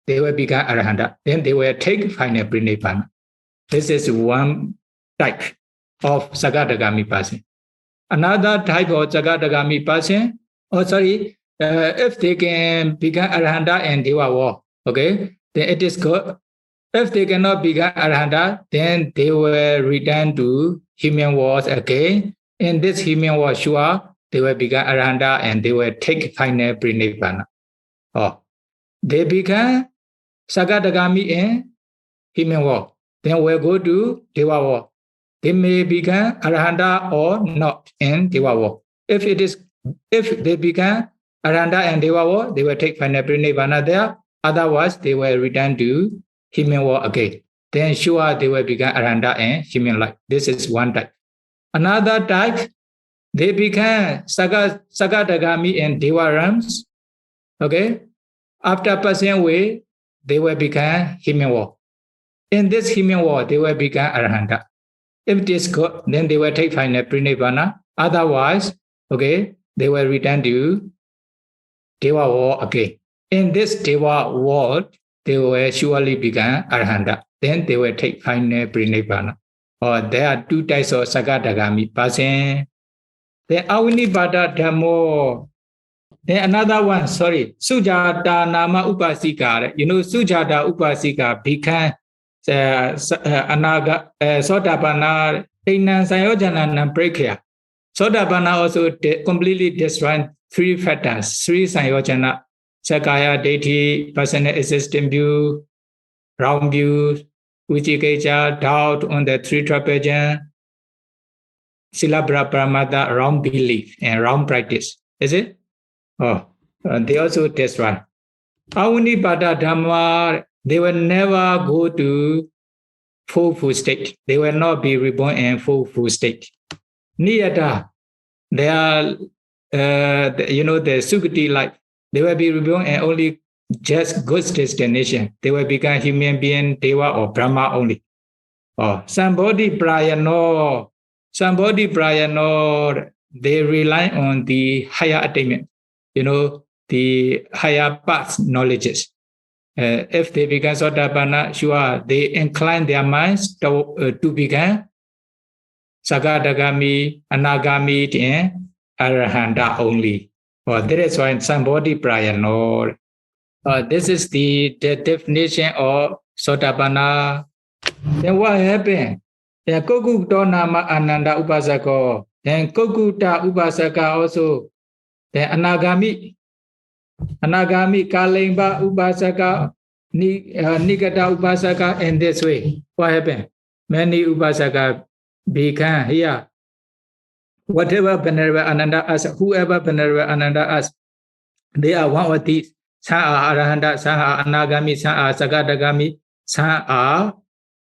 they will become Arahanta. Then they will take final Mahāparinibbāna. This is one type of Sagatagami person. Another type of Sagatagami person, if they can become Arahanta and Deva world, okay, then it is good. If they cannot become Arahanta, then they will return to human world again. In this human world, sure, they will become Arahanta and they will take final Mahāparinibbāna. they become Sagadagami in human world. Then we'll go to Deva world. They may become Arahanta or not in Deva world. If they become Arahanta and Deva world, they will take final Parinibbāna there. Otherwise, they will return to human world again. Then sure they will become Arahanta and human life. This is one type. Another type, they become Sagadagami in Deva realms. Okay. After passing away, they will become human world. In this human world, they will become Arahanta. If it is good, then they will take final Parinibbāna. Otherwise, okay, they will return to Deva world again. In this Deva world, they will surely become Arahanta. Then they will take final Parinibbāna. Or there are two types of Sagadagami person. Then Avinibbāda Dhammo. Then another one, Sujata Nama Upasika. You know, Sujata Upasika become Anaga Sotapana Tainan Sayojana Prekya. Sotapana also completely destroyed three factors, three Sayojana, Sakaya, deity, personal existing view, wrong views, Vichikecha, doubt on the three trapezium, Silabra Pramada, wrong belief and wrong practice. Is it? Oh, they also destroy. Avinibbāda Dhamma, they will never go to full state. They will not be reborn in full state. Niyata, they are, the Sukati life. They will be reborn and only just good destination. They will become human being, Deva or Brahma only. Oh, somebody Prayano, they rely on the higher attainment. You know, the higher path knowledges. If they become Sotapanna, sure, they incline their minds to become Sagadagami, Anagami, and Arahanta only. That is why somebody Prayano. This is the definition of Sotapanna. Then what happened? Kokuta Nama Ananda Upasaka. Then Kokuta Upasaka also. Then Anagami Kalimba Upasaka, Nikata Upasaka, in this way. What happened? Many Upasaka become here. Whatever Venerable Ananda asks, whoever Venerable Ananda asks, they are one of these. Some are Arahanta, some are Anagami, some are Sagadagami, some are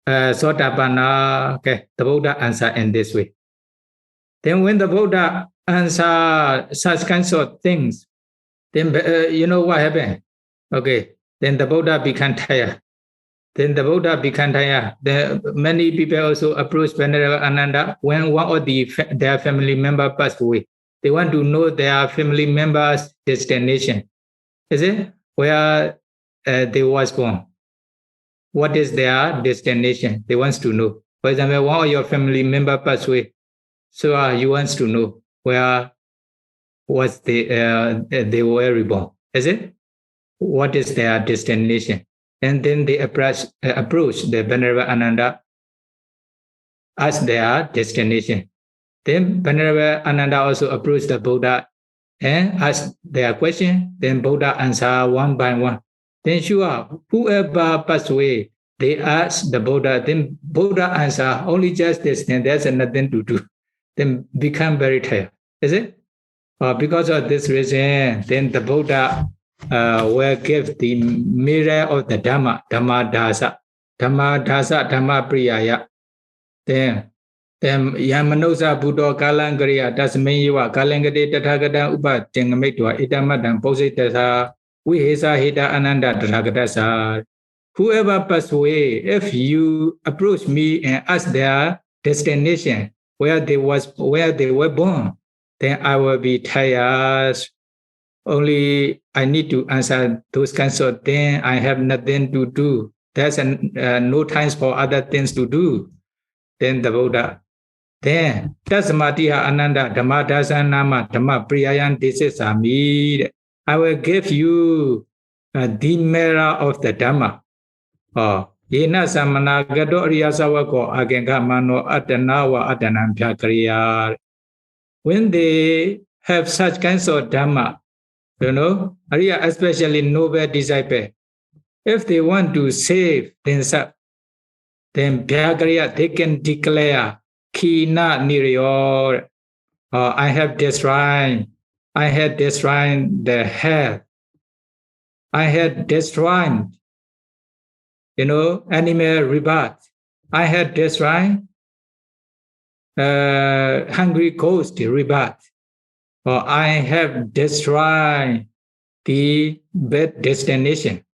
Sotapanna. Okay, the Buddha answered in this way. Then when the Buddha answer such kinds of things, then you know what happened? Okay, then the Buddha became tired. Then many people also approach Venerable Ananda when one of their family member passed away. They want to know their family member's destination. Is it? Where they was born. What is their destination? They want to know. For example, one of your family member passed away. So you want to know where was they were reborn. Is it? What is their destination? And then they approach the Venerable Ananda as their destination. Then Venerable Ananda also approached the Buddha and asked their question. Then Buddha answered one by one. Then sure, whoever passed away, they asked the Buddha. Then Buddha answered only just this. Then there's nothing to do. Then become very tired. Is it? Because of this reason, then the Buddha will give the mirror of the Dhamma, Dhamma Dasa, Dhamma Priyaya. Then Yamanosa Buddha Kalangariya Dasmayiwa Kalangade Tathagata Upa Tengamitwa Itamadam Positasa Vihesa Hita Ananda Tathagatasa. Whoever passed away, if you approach me and ask their destination, where they were born, then I will be tired. Only I need to answer those kinds of things. I have nothing to do. There's no time for other things to do. Then the Buddha. Then Tasmatiha Ananda Dhamma Dasanama Dhamma Priyayan Disesami. I will give you the mirror of the Dhamma. Yena Samana Gado Riyasawako Agenga Mano Adanawa Adanam Pyakriya. When they have such kinds of Dhamma, especially noble disciple, if they want to save themselves, then Bhagariya, they can declare, Kina Niryo, I have destroyed the hell. I had destroyed, animal rebirth. I had destroyed hungry ghost rebirth. Or I have destroyed the bad destination.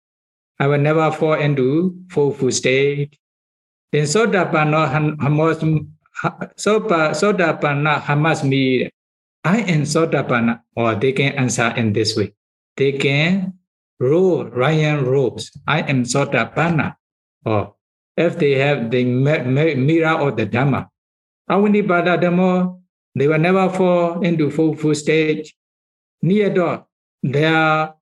I will never fall into full state. Then Sotapanna Hamasmi, I am Sotapanna, or they can answer in this way. They can roll Ryan robes. I am Sotapanna. Or if they have the mirror of the Dhamma, Awanipada Dhamma, they will never fall into full stage. Near door, their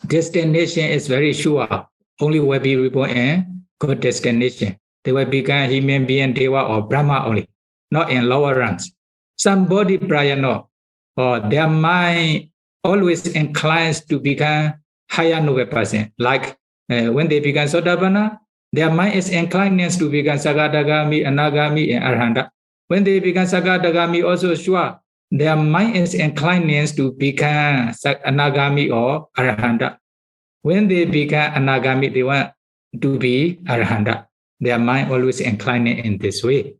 destination is very sure. Only will be reborn in good destination. They will become human being, Deva or Brahma only, not in lower ranks. Somebody prior no, or their mind always inclines to become higher noble person. Like when they become Sotapanna, their mind is inclining to become Sagadagami, Anagami, and Arhanta. When they become Sagadagami, also sure, their mind is inclining to become Anagami or Arhanta. When they become Anagami, they want to be Arhanta. Their mind always inclining in this way.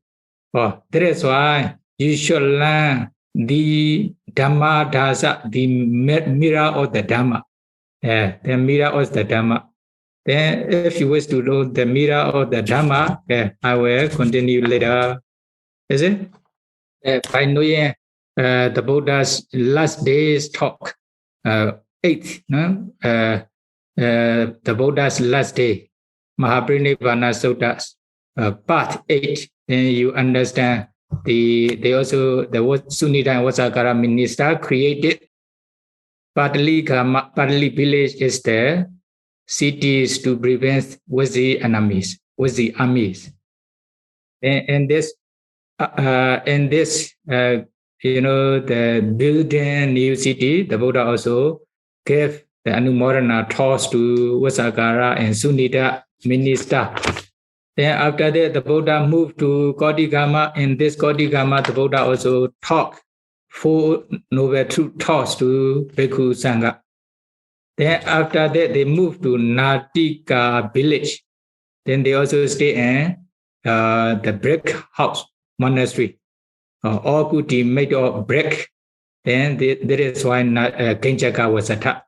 That is why you should learn the Dhamma Dasa, the mirror of the Dhamma. The mirror of the Dhamma. Then if you wish to know the mirror of the Dhamma, I will continue later. Is it? By knowing the Buddha's last day's talk, 8, no? The Buddha's last day, Mahāparinibbāna Sutta, part 8, then you understand the Sunita and Vasakara minister created partly village is the cities to prevent with the enemies, with the armies. And this, the building new city, the Buddha also gave the Anumodana toss to Vasakara and Sunita minister. Then after that, the Buddha moved to Kodhigama. In this Kodhigama, the Buddha also taught 4 noble truth talks to Bhikkhu Sangha. Then after that, they moved to Natika village. Then they also stay in the brick house, monastery. All kuti made of brick. Then that is why Genjaka was attacked.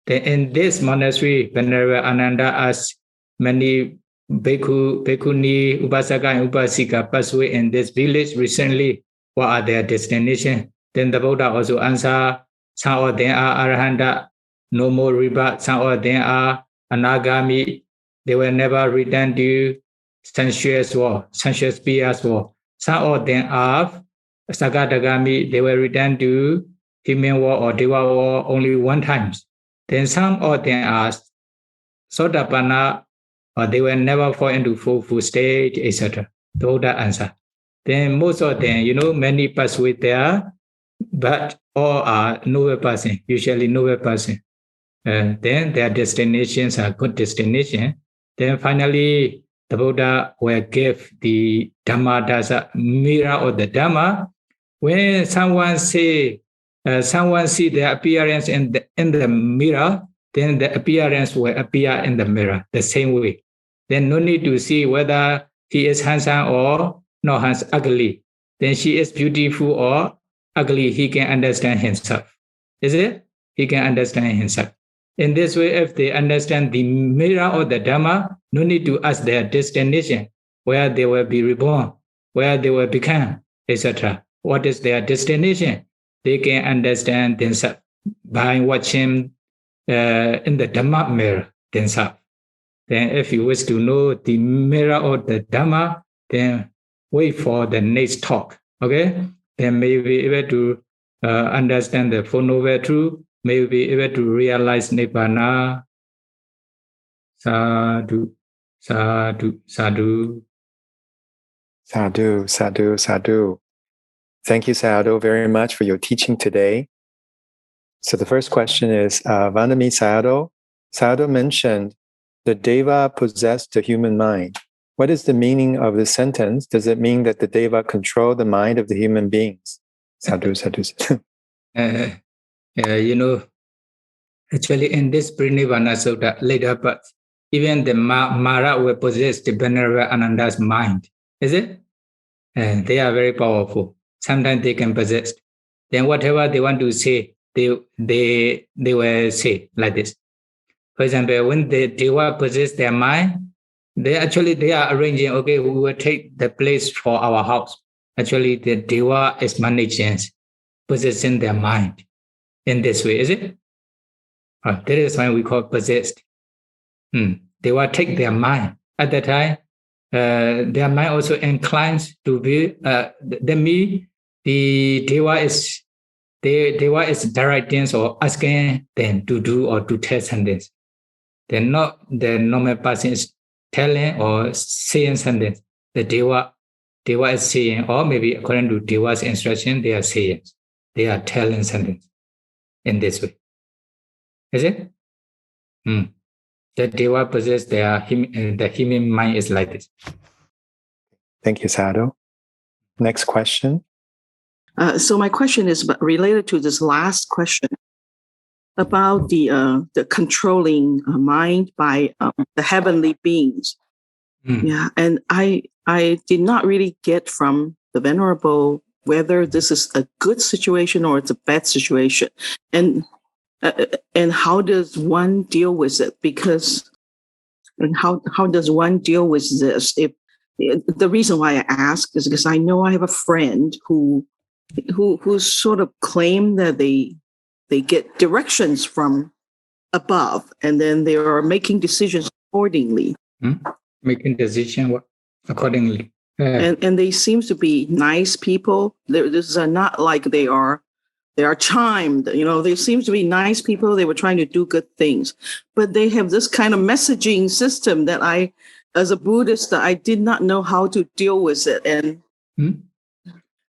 Then in this monastery, Venerable Ananda asked many Bhikkhu, Bhikkhuni, Upasaka and Upasika passed away in this village recently. What are their destinations? Then the Buddha also answered, some of them are Arahanta, no more rebirth. Some of them are Anagami. They will never return to sensuous war, sensuous spheres war. Some of them are Sagadagami. They will return to human war or Deva war only one time. Then some of them are Sotapanna, or they will never fall into full stage, etc. The Buddha answer. Then most of them, many pass away there, but all are noble person, usually noble person. Then their destinations are good destination. Then finally, the Buddha will give the Dhamma Dasa, mirror of the Dhamma. When someone see the appearance in the mirror, then the appearance will appear in the mirror the same way. Then no need to see whether he is handsome or not handsome, ugly. Then she is beautiful or ugly, he can understand himself. Is it? He can understand himself. In this way, if they understand the mirror of the Dhamma, no need to ask their destination, where they will be reborn, where they will become, etc. What is their destination? They can understand themselves by watching in the Dhamma mirror themselves. Then if you wish to know the mirror of the Dhamma, then wait for the next talk. Okay? Then may you be able to understand the Four Noble Truths, may you be able to realize Nibbana. Sadhu, sadhu, sadhu. Sadhu, sadhu, sadhu. Thank you, Sadhu, very much for your teaching today. So the first question is, Vanami Sayadaw. Sayadaw mentioned the Deva possessed the human mind. What is the meaning of this sentence? Does it mean that the Deva control the mind of the human beings? Sadhu, sadhu, sadhu. Actually in this Parinibbāna Sutta, later part, even the Mara will possess the Venerable Ananda's mind. Is it? They are very powerful. Sometimes they can possess. Then whatever they want to say, they will say like this. For example, when the Deva possess their mind, they are arranging, okay, we will take the place for our house. Actually, the Deva is managing, possessing their mind in this way, is it? That is why we call possessed. They will take their mind. At that time, their mind also inclines to be, the Deva is directing or asking them to do or to tell something. Then not the normal person is telling or saying something. The Deva is saying, or maybe according to Deva's instruction, they are saying, they are telling something in this way. Is it? The Deva possess the human mind is like this. Thank you, Sadhu. Next question. So my question is related to this last question about the controlling mind by the heavenly beings. Yeah, and I did not really get from the Venerable whether this is a good situation or it's a bad situation, and how does one deal with it? And how does one deal with this? If the reason why I ask is because I know I have a friend who sort of claim that they get directions from above, and then they are making decisions accordingly. Making decision accordingly. And they seem to be nice people. This is not like they are chimed. They seem to be nice people. They were trying to do good things, but they have this kind of messaging system that I, as a Buddhist, I did not know how to deal with it.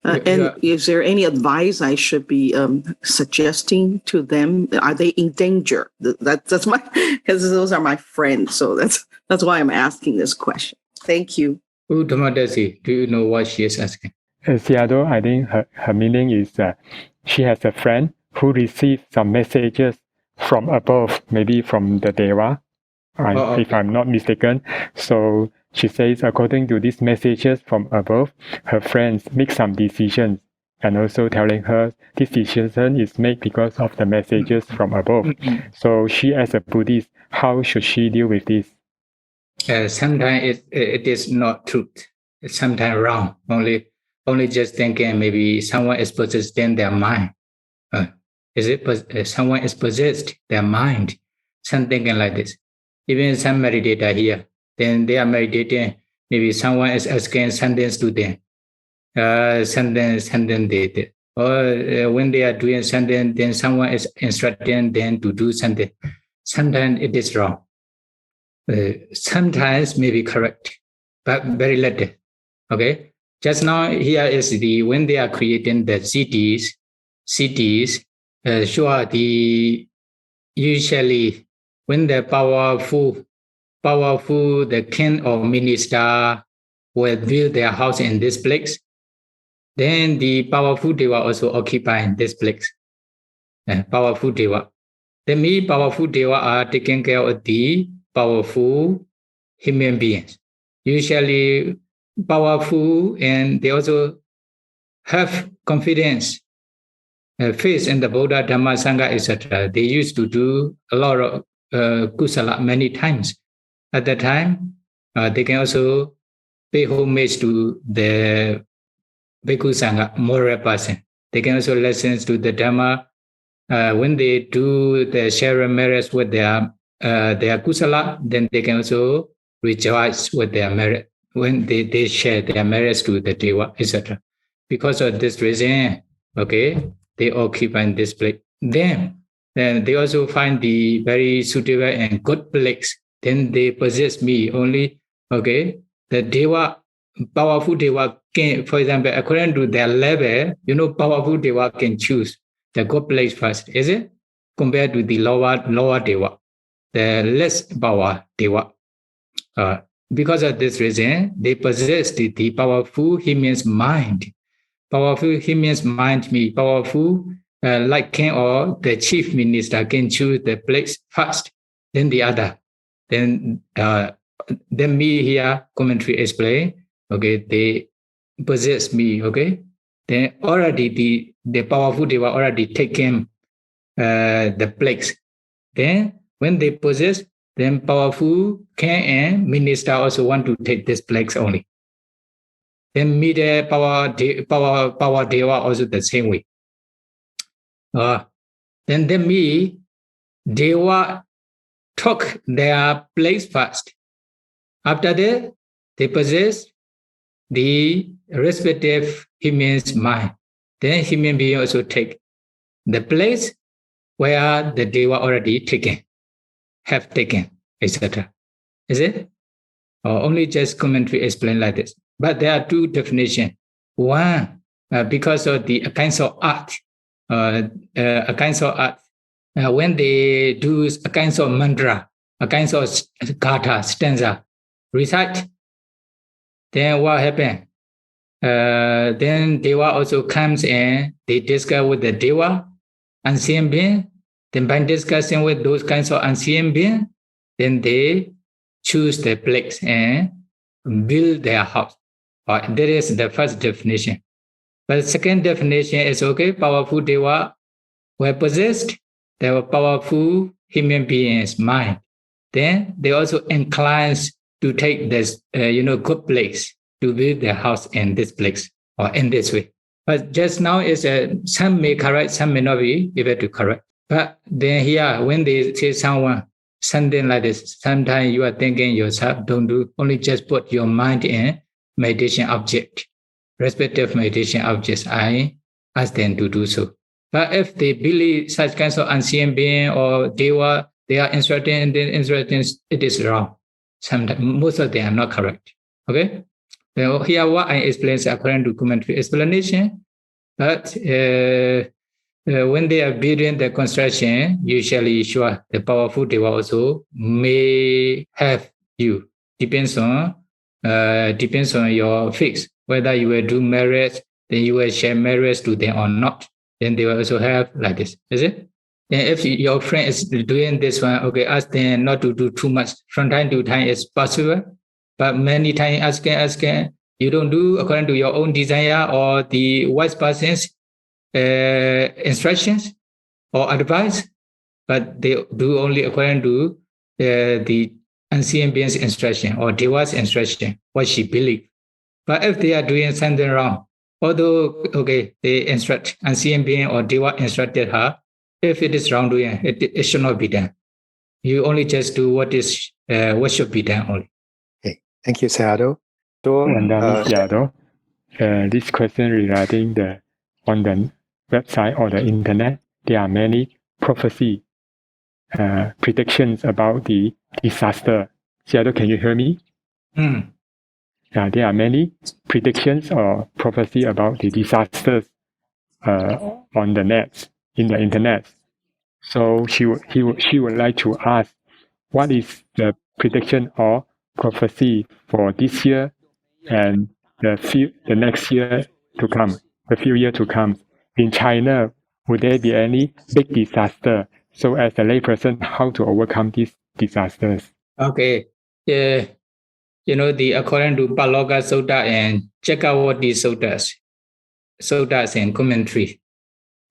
And is there any advice I should be suggesting to them? Are they in danger? That's my, because those are my friends. So that's why I'm asking this question. Thank you. Dhamadasi, do you know what she is asking? Sayadaw, I think her meaning is she has a friend who received some messages from above, maybe from the Deva, if I'm not mistaken. So she says, according to these messages from above, her friends make some decisions, and also telling her this decision is made because of the messages from above. So she, as a Buddhist, how should she deal with this? Sometimes it is not truth. It's sometimes wrong. Only just thinking maybe someone is possessing their mind. Someone is possessed their mind? Something like this. Even some meditator here, then they are meditating. Maybe someone is asking something to them. Something they did. Or when they are doing something, then someone is instructing them to do something. Sometimes it is wrong. Sometimes may be correct, but very little. Okay. Just now here is when they are creating the cities. Usually when the powerful the king or minister will build their house in this place, then the powerful Deva also occupying this place. Powerful Deva. The powerful Deva are taking care of the powerful human beings. Usually powerful, and they also have confidence, faith in the Buddha, Dhamma, Sangha, etc. They used to do a lot of kusala many times. At that time, they can also pay homage to the Bhikkhu Sangha, moral person. They can also listen to the Dhamma. When they do the sharing merits with their kusala, then they can also rejoice with their merit when they share their merits to the Deva, etc. Because of this reason, okay, they occupy this place. Then they also find the very suitable and good place. Then they possess me only. Okay, the Deva, powerful Deva can, for example, according to their level, powerful Deva can choose the good place first. Is it? compared to the lower Deva, the less power Deva. Because of this reason, they possess the powerful human's mind. Powerful human's mind means powerful, like king or the chief minister can choose the place first, then the other. Then me here, commentary explain, okay, they possess me, okay? Then already the powerful Deva already taken the place. Then when they possess, then powerful king and minister also want to take this place only. Then middle power Deva also the same way. Then me, Deva took their place first. After that, they possess the respective human's mind. Then human being also take the place where the Deva already have taken, etc. Is it? Or only just commentary explain like this. But there are two definitions. One, because of the kinds of art, when they do a kinds of mantra, a kinds of kata, stanza, recite, then what happened? Then Deva also comes and they discuss with the Deva, unseen being. Then by discussing with those kinds of unseen being, then they choose the place and build their house. That is the first definition. But the second definition is, okay, powerful Deva were possessed, they were powerful human beings' mind. Then they also inclined to take this, good place to build their house in this place or in this way. But just now is some may correct, some may not be able to correct. But then here, when they say something like this, sometimes you are thinking yourself, don't do, only just put your mind in meditation object, respective meditation objects. I ask them to do so. But if they believe such kinds of unseen being or Deva, they are instructing, it is wrong. Sometimes, most of them are not correct. Okay? So here what I explain is according to commentary explanation. But when they are building the construction, usually sure the powerful Deva also may have you. Depends on your fix. Whether you will do marriage, then you will share marriage to them or not. Then they will also have like this. Is it? Then if your friend is doing this one, okay, ask them not to do too much. From time to time it's possible. But many times asking, you don't do according to your own desire or the wise person's instructions or advice, but they do only according to the unseen being's instruction or Deva's instruction, what she believes. But if they are doing something wrong, although, okay, they instruct unseen being or Deva instructed her, if it is wrongdoing, it should not be done. You only just do what should be done only. Okay, thank you, Sayadaw. This question regarding on the website or the internet, there are many prophecy predictions about the disaster. Sayadaw, can you hear me? There are many predictions or prophecy about the disasters on the net, in the internet. So she would like to ask, what is the prediction or prophecy for this year and the next year to come, the few years to come? In China, would there be any big disaster? So as a layperson, how to overcome these disasters? Okay. According to Paloka Sutta and Chakravarti Suttas and commentary,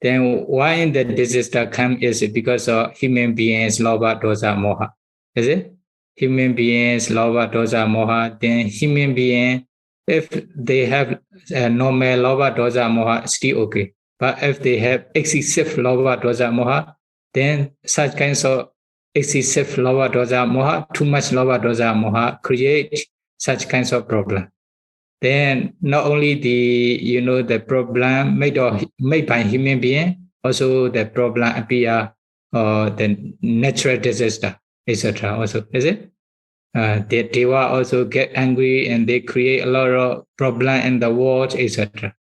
then why the disaster come is because of human beings, lobha, dosa, moha. Is it? Human beings, lobha, dosa, moha. Then human being, if they have normal lobha, dosa, moha, still okay. But if they have excessive lobha, dosa, moha, then such kinds of excessive lobha, dosa, moha, too much lobha, dosa, moha create such kinds of problem. Then not only the problem made by human being, also the problem appear the natural disaster, etc. Also, is it? The Deva also get angry and they create a lot of problem in the world, etc.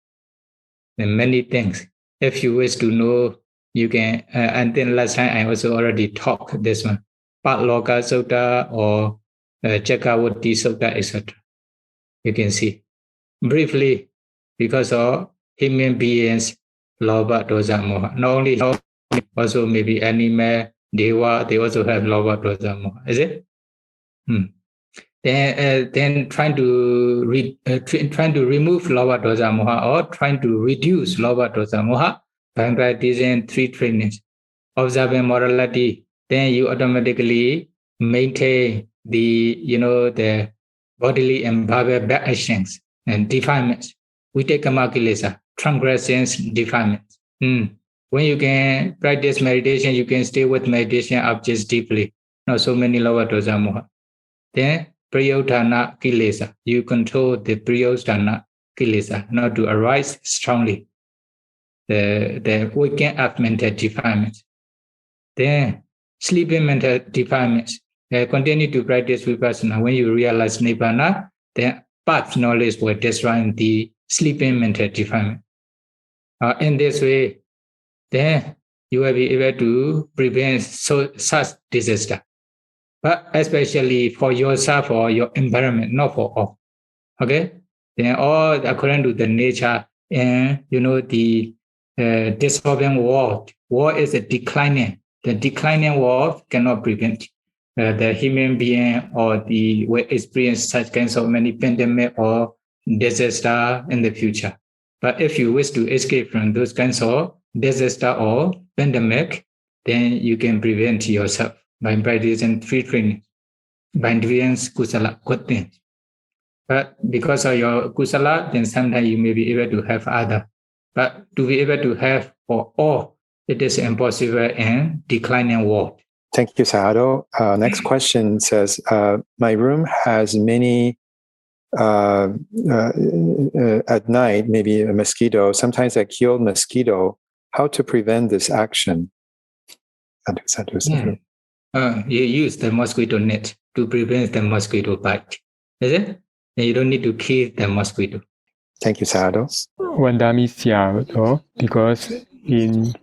And many things. If you wish to know, you can, and then last time I also already talked this one, Patloka Sutta or Chakravati Sutta, etc. You can see briefly because of human beings, Lobha, Dosa, Moha. Not only also maybe animal, Deva, they also have Lobha, Dosa, Moha. Is it? Then trying to remove Lobha, Dosa, Moha, or trying to reduce Lobha, Dosa, Moha by practicing 3 trainings, observing morality. Then you automatically maintain the bodily and verbal bad actions and defilements. We take kilesa, transgressions, defilements. When you can practice meditation, you can stay with meditation objects deeply. Not so many Lobha, Dosa, Moha. Then Prayodhana kilesa, you control the Prayodhana kilesa, not to arise strongly. The waking up mental defilements. Then sleeping mental defilements. Continue to practice vipassana. When you realize nibbana, then path knowledge will destroy the sleeping mental defilement. In this way, then you will be able to prevent such disaster. But especially for yourself or your environment, not for all. Okay? Then all according to the nature and the dissolving world. World is a declining. The declining world cannot prevent the human being or will experience such kinds of many pandemic or disaster in the future. But if you wish to escape from those kinds of disaster or pandemic, then you can prevent yourself by practicing 3 trainings, by doing kusala, good things. But because of your kusala, then sometimes you may be able to have other. But to be able to have for all, it is impossible in declining world. Thank you, Sayadaw. Next question says, my room has many, at night, maybe a mosquito. Sometimes I kill mosquito. How to prevent this action? You use the mosquito net to prevent the mosquito bite. Is it? And you don't need to kill the mosquito. Thank you, Sayadaw. Vandami Sayadaw, because in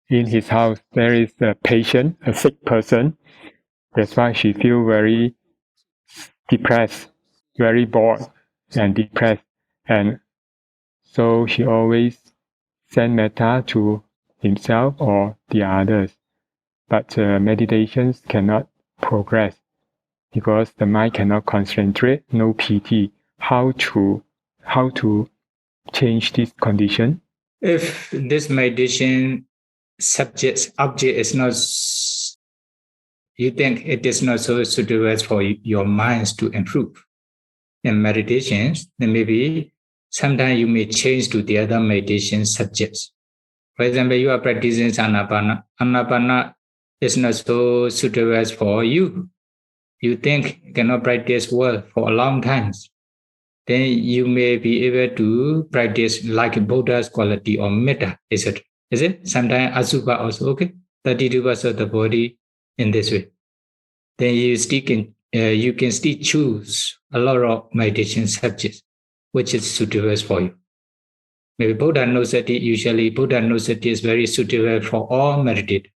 his house there is a patient, a sick person. That's why she feels very depressed, very bored and depressed. And so she always send metta to himself or the others. But meditations cannot progress because the mind cannot concentrate, no piti. How to change this condition? If this meditation object is not, you think it is not so suitable for your minds to improve in meditations, then maybe sometimes you may change to the other meditation subjects. For example, you are practicing anapana. Anapana is not so suitable for you. You think you cannot practice well for a long time. Then you may be able to practice like Buddha's quality or metta, etc. Is it? Sometimes asubha also, okay? 32% of the body in this way. Then you can still choose a lot of meditation subjects, which is suitable for you. Maybe Buddha Nusati, usually Buddha Nusati is very suitable for all meditators.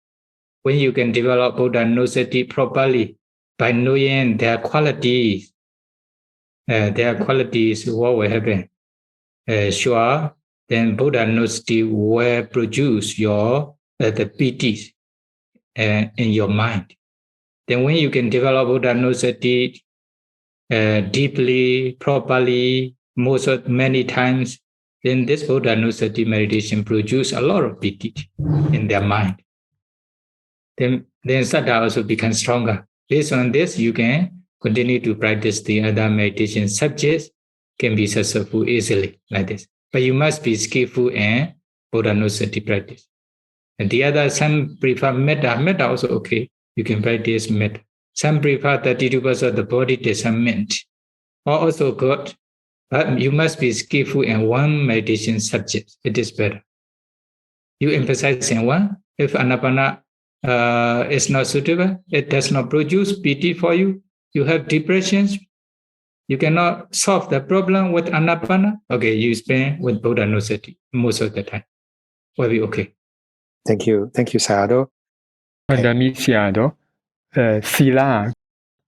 When you can develop Buddha Nusati properly by knowing their qualities, what will happen? Sure, then Buddha Nusati will produce the pitis in your mind. Then when you can develop Buddha Nusati deeply, properly, many times, then this Buddha Nusati meditation produce a lot of piti in their mind. Then Saddha also becomes stronger. Based on this, you can continue to practice the other meditation subjects, can be successful easily like this. But you must be skillful in Buddha Nusati practice. And the other, some prefer metta. Metta also okay. You can practice metta. Some prefer 32% of the body discernment. Also good. But you must be skillful in one meditation subject. It is better. You emphasize in one. If anapana is not suitable, it does not produce piti for you. You have depressions. You cannot solve the problem with anapana. Okay, you spend with Buddha Nusati most of the time. Will be okay. Thank you, Sayadaw. Madam Sayadaw, Sila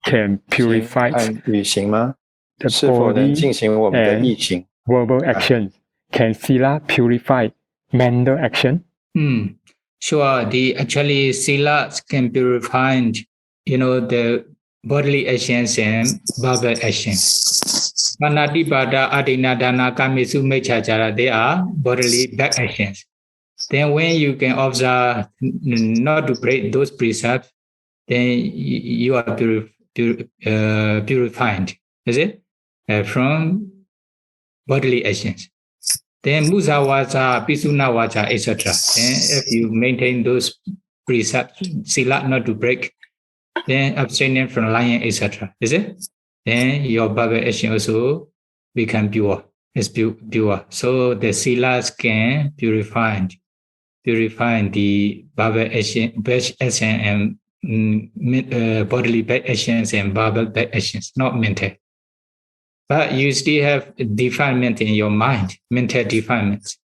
can purify 与行吗？ the 是否能 body 进行我们的 and 意行？ verbal action. Can Sila purify mental action? Sure. Actually sila can purify, the bodily actions and verbal actions. Panatipada, Adina, Dana, Kamisu, Mechachara, they are bodily back actions. Then when you can observe not to break those precepts, then you are purified, is it? From bodily actions. Then Musawacha, Pisunawacha, etc. Then if you maintain those precepts, sila not to break, then abstaining from lying, etc. Is it? Then your verbal action also become pure. It's pure. So the silas can purify the verbal action and bodily back actions and verbal back actions, not mental. But you still have defilement in your mind, mental defilements.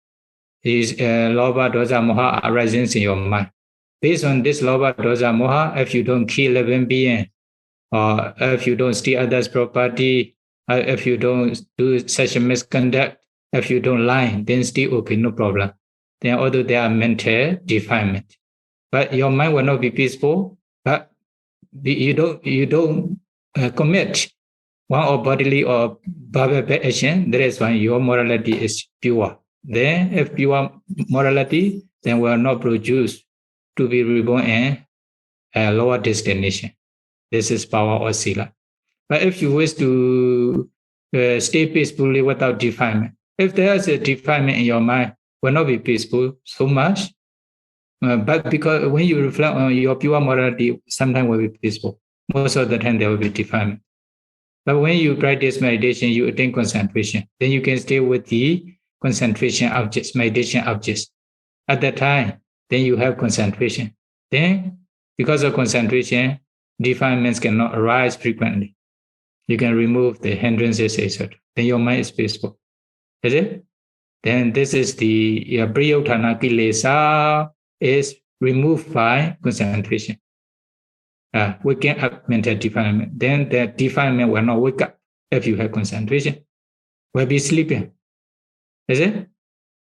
Is lobha, dosa, moha arises in your mind. Based on this lobha, dosa, moha, if you don't kill living being, or if you don't steal others' property, if you don't do such a misconduct, if you don't lie, then still okay, no problem. Then although there are mental defilement, but your mind will not be peaceful. But you don't commit one or bodily or verbal action. That is why your morality is pure. Then, if pure morality, then will not produce to be reborn in a lower destination. This is power of sila. But if you wish to stay peacefully without defilement, if there is a defilement in your mind, will not be peaceful so much. But because when you reflect on your pure morality, sometimes will be peaceful. Most of the time there will be defilement. But when you practice meditation, you attain concentration. Then you can stay with the concentration objects, meditation objects. At that time, then you have concentration. Then, because of concentration, defilements cannot arise frequently. You can remove the hindrances, etc. Then your mind is peaceful. Is it? Then this is the priyotthana kilesa is removed by concentration. Waking up mental defilement. Then the defilement will not wake up if you have concentration. Will be sleeping. Is it?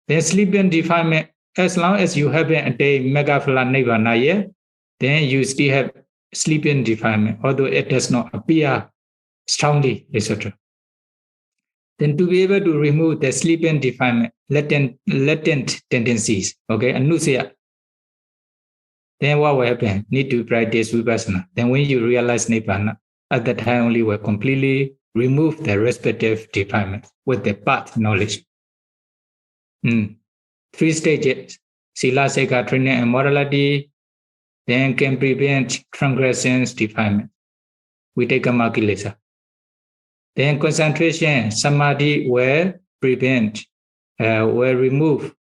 Then sleeping defilement, as long as you haven't attained megaphala nibbana yet, then you still have sleeping defilement, although it does not appear strongly, etc. Then to be able to remove the sleeping defilement, latent tendencies, okay, anusaya, then what will happen? Need to practice vipassana. Then when you realize nibbana, at that time only will completely remove the respective defilements with the path knowledge. 3 stages: sila, seka, training, and morality. Then can prevent transgressions, defilement. We take a kilesa. Then concentration, samadhi will prevent, will remove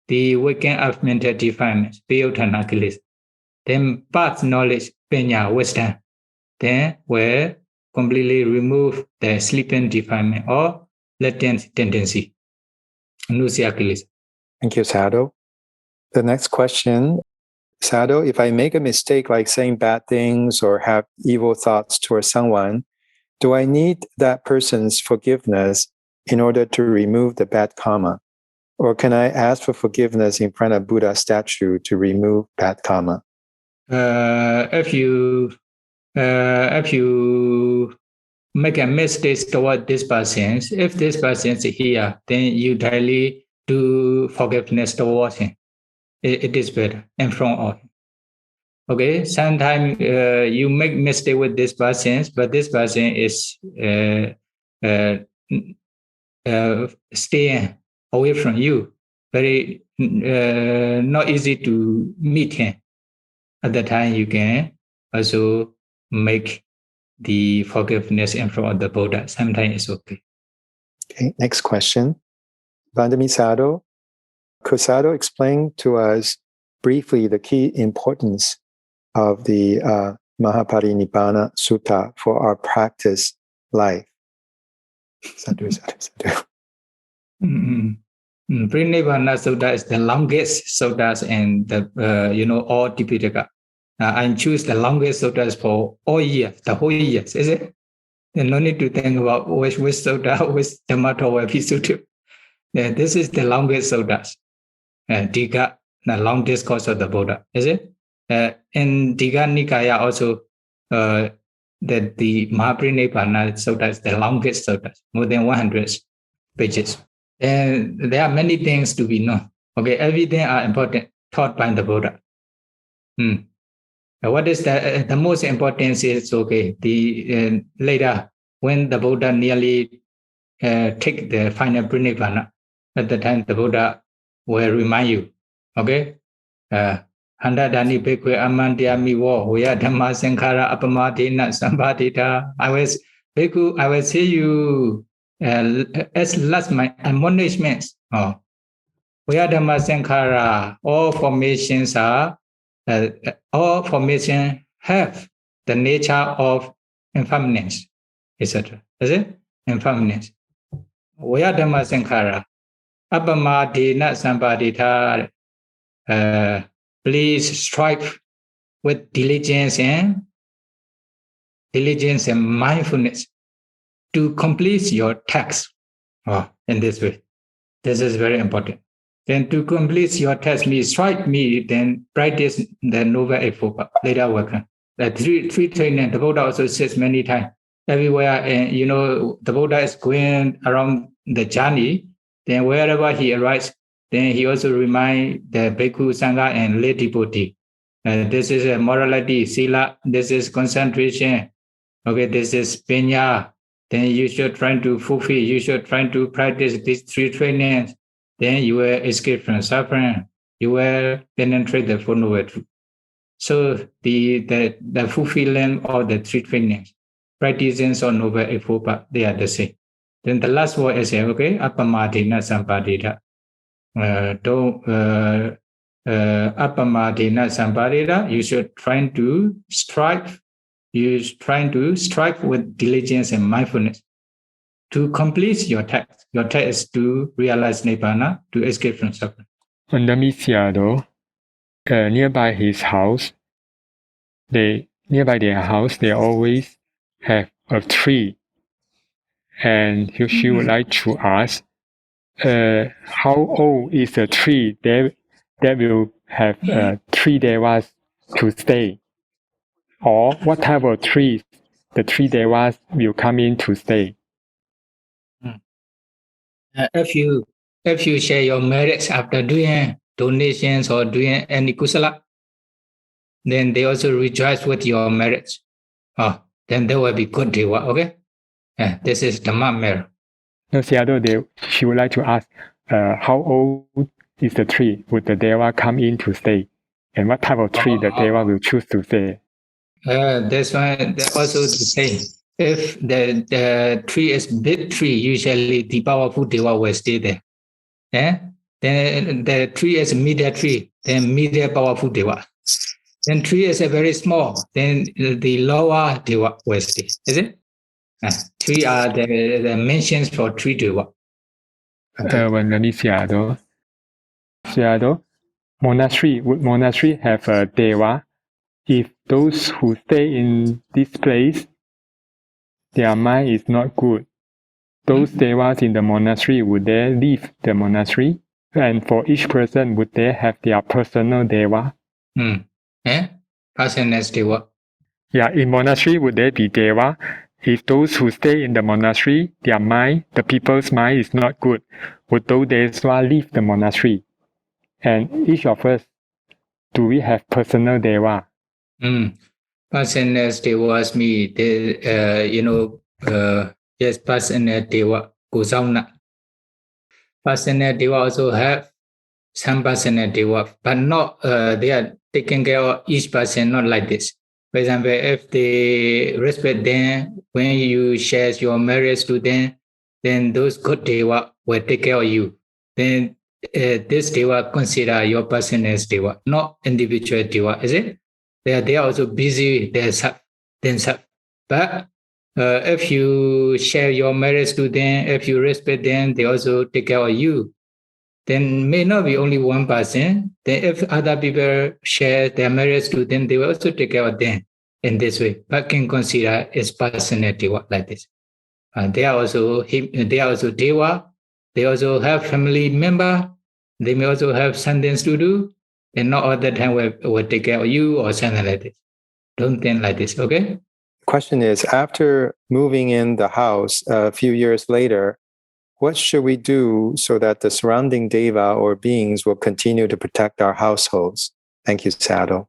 the waking up mental defilements, priyotthana kilesa. Then path knowledge, panya, wisdom, then will completely remove the sleeping defilement or latent tendency. Anusaya kilesa. Thank you, Sayadaw. The next question, Sayadaw, if I make a mistake like saying bad things or have evil thoughts towards someone, do I need that person's forgiveness in order to remove the bad karma? Or can I ask for forgiveness in front of Buddha's statue to remove bad karma? If you make a mistake toward this person, if this person is here, then you directly do forgiveness towards him. It is better in front of him. Okay, sometimes you make mistake with this person, but this person is staying away from you. Very not easy to meet him. At that time, you can also make the forgiveness in front of the Buddha. Sometimes it's okay. Okay, next question. Vandami Sayadaw, could Sayadaw explain to us briefly the key importance of the Mahāparinibbāna Sutta for our practice life? Sadhu. Parinibbāna Sutta is the longest suttas and the all Tipitaka. I choose the longest suttas for all years, the whole years, is it? Then no need to think about which sutta, which Dhamma or Sutta. This is the longest suttas. Dika, the long discourse of the Buddha, is it? In Dika Nikaya also, that the Mahāparinibbāna Sutta is the longest sutta, more than 100 pages. And there are many things to be known. Okay, everything are important, taught by the Buddha. What is the most important is, okay, the later when the Buddha nearly take the final Parinibbāna, at the time the Buddha will remind you, okay, Handadani Bhikkhve Amandya Miwo Hoya Dhamma Sankhara Apamadena Sambhadita. I will say you as last my admonishments. Hoya Dhamma Sankhara, all formations have the nature of impermanence, etc. Is it? Impermanence. Hoya Dhamma Sankhara Apamadena Sambhadita. Please strive with diligence and mindfulness to complete your task. In this way, this is very important. Then to complete your task, strive then practice the Noble Eightfold later work. The three training. The Buddha also says many times everywhere. The Buddha is going around the journey. Then wherever he arrives, then he also reminds the Bhikkhu, Sangha, and lay devotee. This is a morality, sila. This is concentration. Okay, this is panya. Then you should try to fulfill. You should try to practice these three trainings. Then you will escape from suffering. You will penetrate the Four Noble Truths. So the fulfillment of the three trainings, practices of Noble Eightfold, they are the same. Then the last word is okay, apamadena sampadita. Apamadena sampadita. You should try to strive. You trying to strive with diligence and mindfulness to complete your task. Your task is to realize Nibbana, to escape from suffering. On the Misiado, nearby his house, nearby their house, they always have a tree. And she would like to ask, how old is the tree that will have 3 devas to stay? Or what type of trees the 3 devas will come in to stay? If you share your merits after doing donations or doing any kusala, then they also rejoice with your merits. Then there will be good deva. Okay, this is Dhamma merit. No, Sayadaw, she would like to ask, how old is the tree? Would the deva come in to stay? And what type of tree the deva will choose to stay? That's why they also say, if the tree is big tree, usually the powerful deva will stay there. Then the tree is medium tree, then medium powerful deva. Then tree is a very small, then the lower deva will stay. Is it? Three are the mentions for 3 deva. When Sayadaw, would monastery have a deva if those who stay in this place, their mind is not good? Those devas in the monastery, would they leave the monastery? And for each person, would they have their personal deva? Personal deva. Yeah, in monastery, would there be deva? If those who stay in the monastery, their mind, the people's mind is not good, would those devas leave the monastery? And each of us, do we have personal deva? Personal devas mean yes, personal deva goes on. Personal deva also have some personal deva, but not they are taking care of each person, not like this. For example, if they respect them, when you share your merits to them, then those good deva will take care of you. Then this deva consider your personal deva, not individual deva, is it? They are also busy themselves. But if you share your merits to them, if you respect them, they also take care of you. then may not be only one person. Then if other people share their merits to them, they will also take care of them in this way. But can consider its personality like this. They are also Deva. They also have family member. They may also have something to do, and not all the time will take care of you or something like this. Don't think like this, okay? Question is, after moving in the house a few years later, what should we do so that the surrounding Deva or beings will continue to protect our households? Thank you, Sadhu.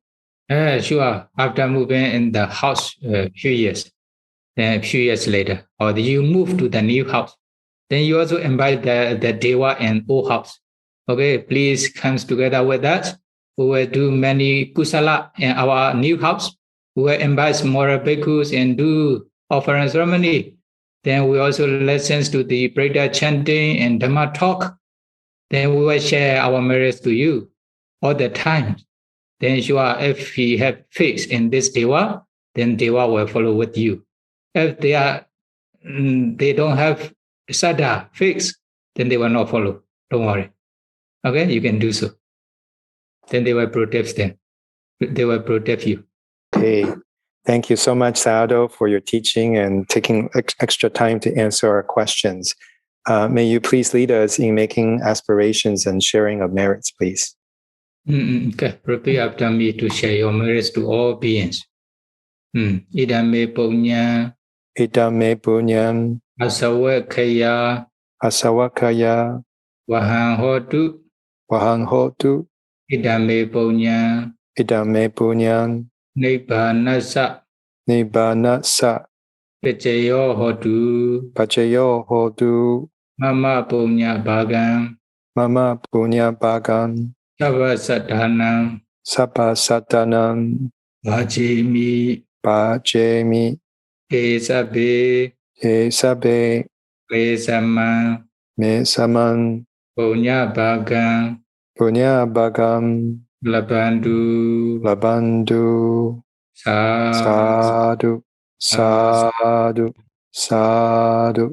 Sure. After moving in the house a few years, then a few years later, or you move to the new house, then you also invite the Deva and old house. Okay, please come together with us. We will do many kusala in our new house. We will invite more bhikkhus and do offering ceremony. Then we also listen to the prayer chanting and Dhamma talk. Then we will share our merits to you all the time. Then sure, if he have faith in this Deva, then Deva will follow with you. If they don't have sada, faith, then they will not follow. Don't worry. Okay, you can do so. Then they will protect them. They will protect you. Okay. Thank you so much, Sadhu, for your teaching and taking extra time to answer our questions. May you please lead us in making aspirations and sharing of merits, please. Okay, repeat after me to share your merits to all beings. Idame punya. Idame punyam. Asawakaya. Asawakaya. Wahang hotu. Wahang hotu. Idame punya. Idame punyam. Nibbanasa. Nibbanasa. Pacayo hotu. Pacayo hotu. Mama punya bhagang. Mama punya bhagang. Sabha sadhanam. Sabha satanam. Bhajemi. Bhajemi. Esabe. Esabe. Esamang. Me saman. Punya bhagang. Punya bhagam. Labandu. Labandu. Sadhu. Sadhu. Sadhu.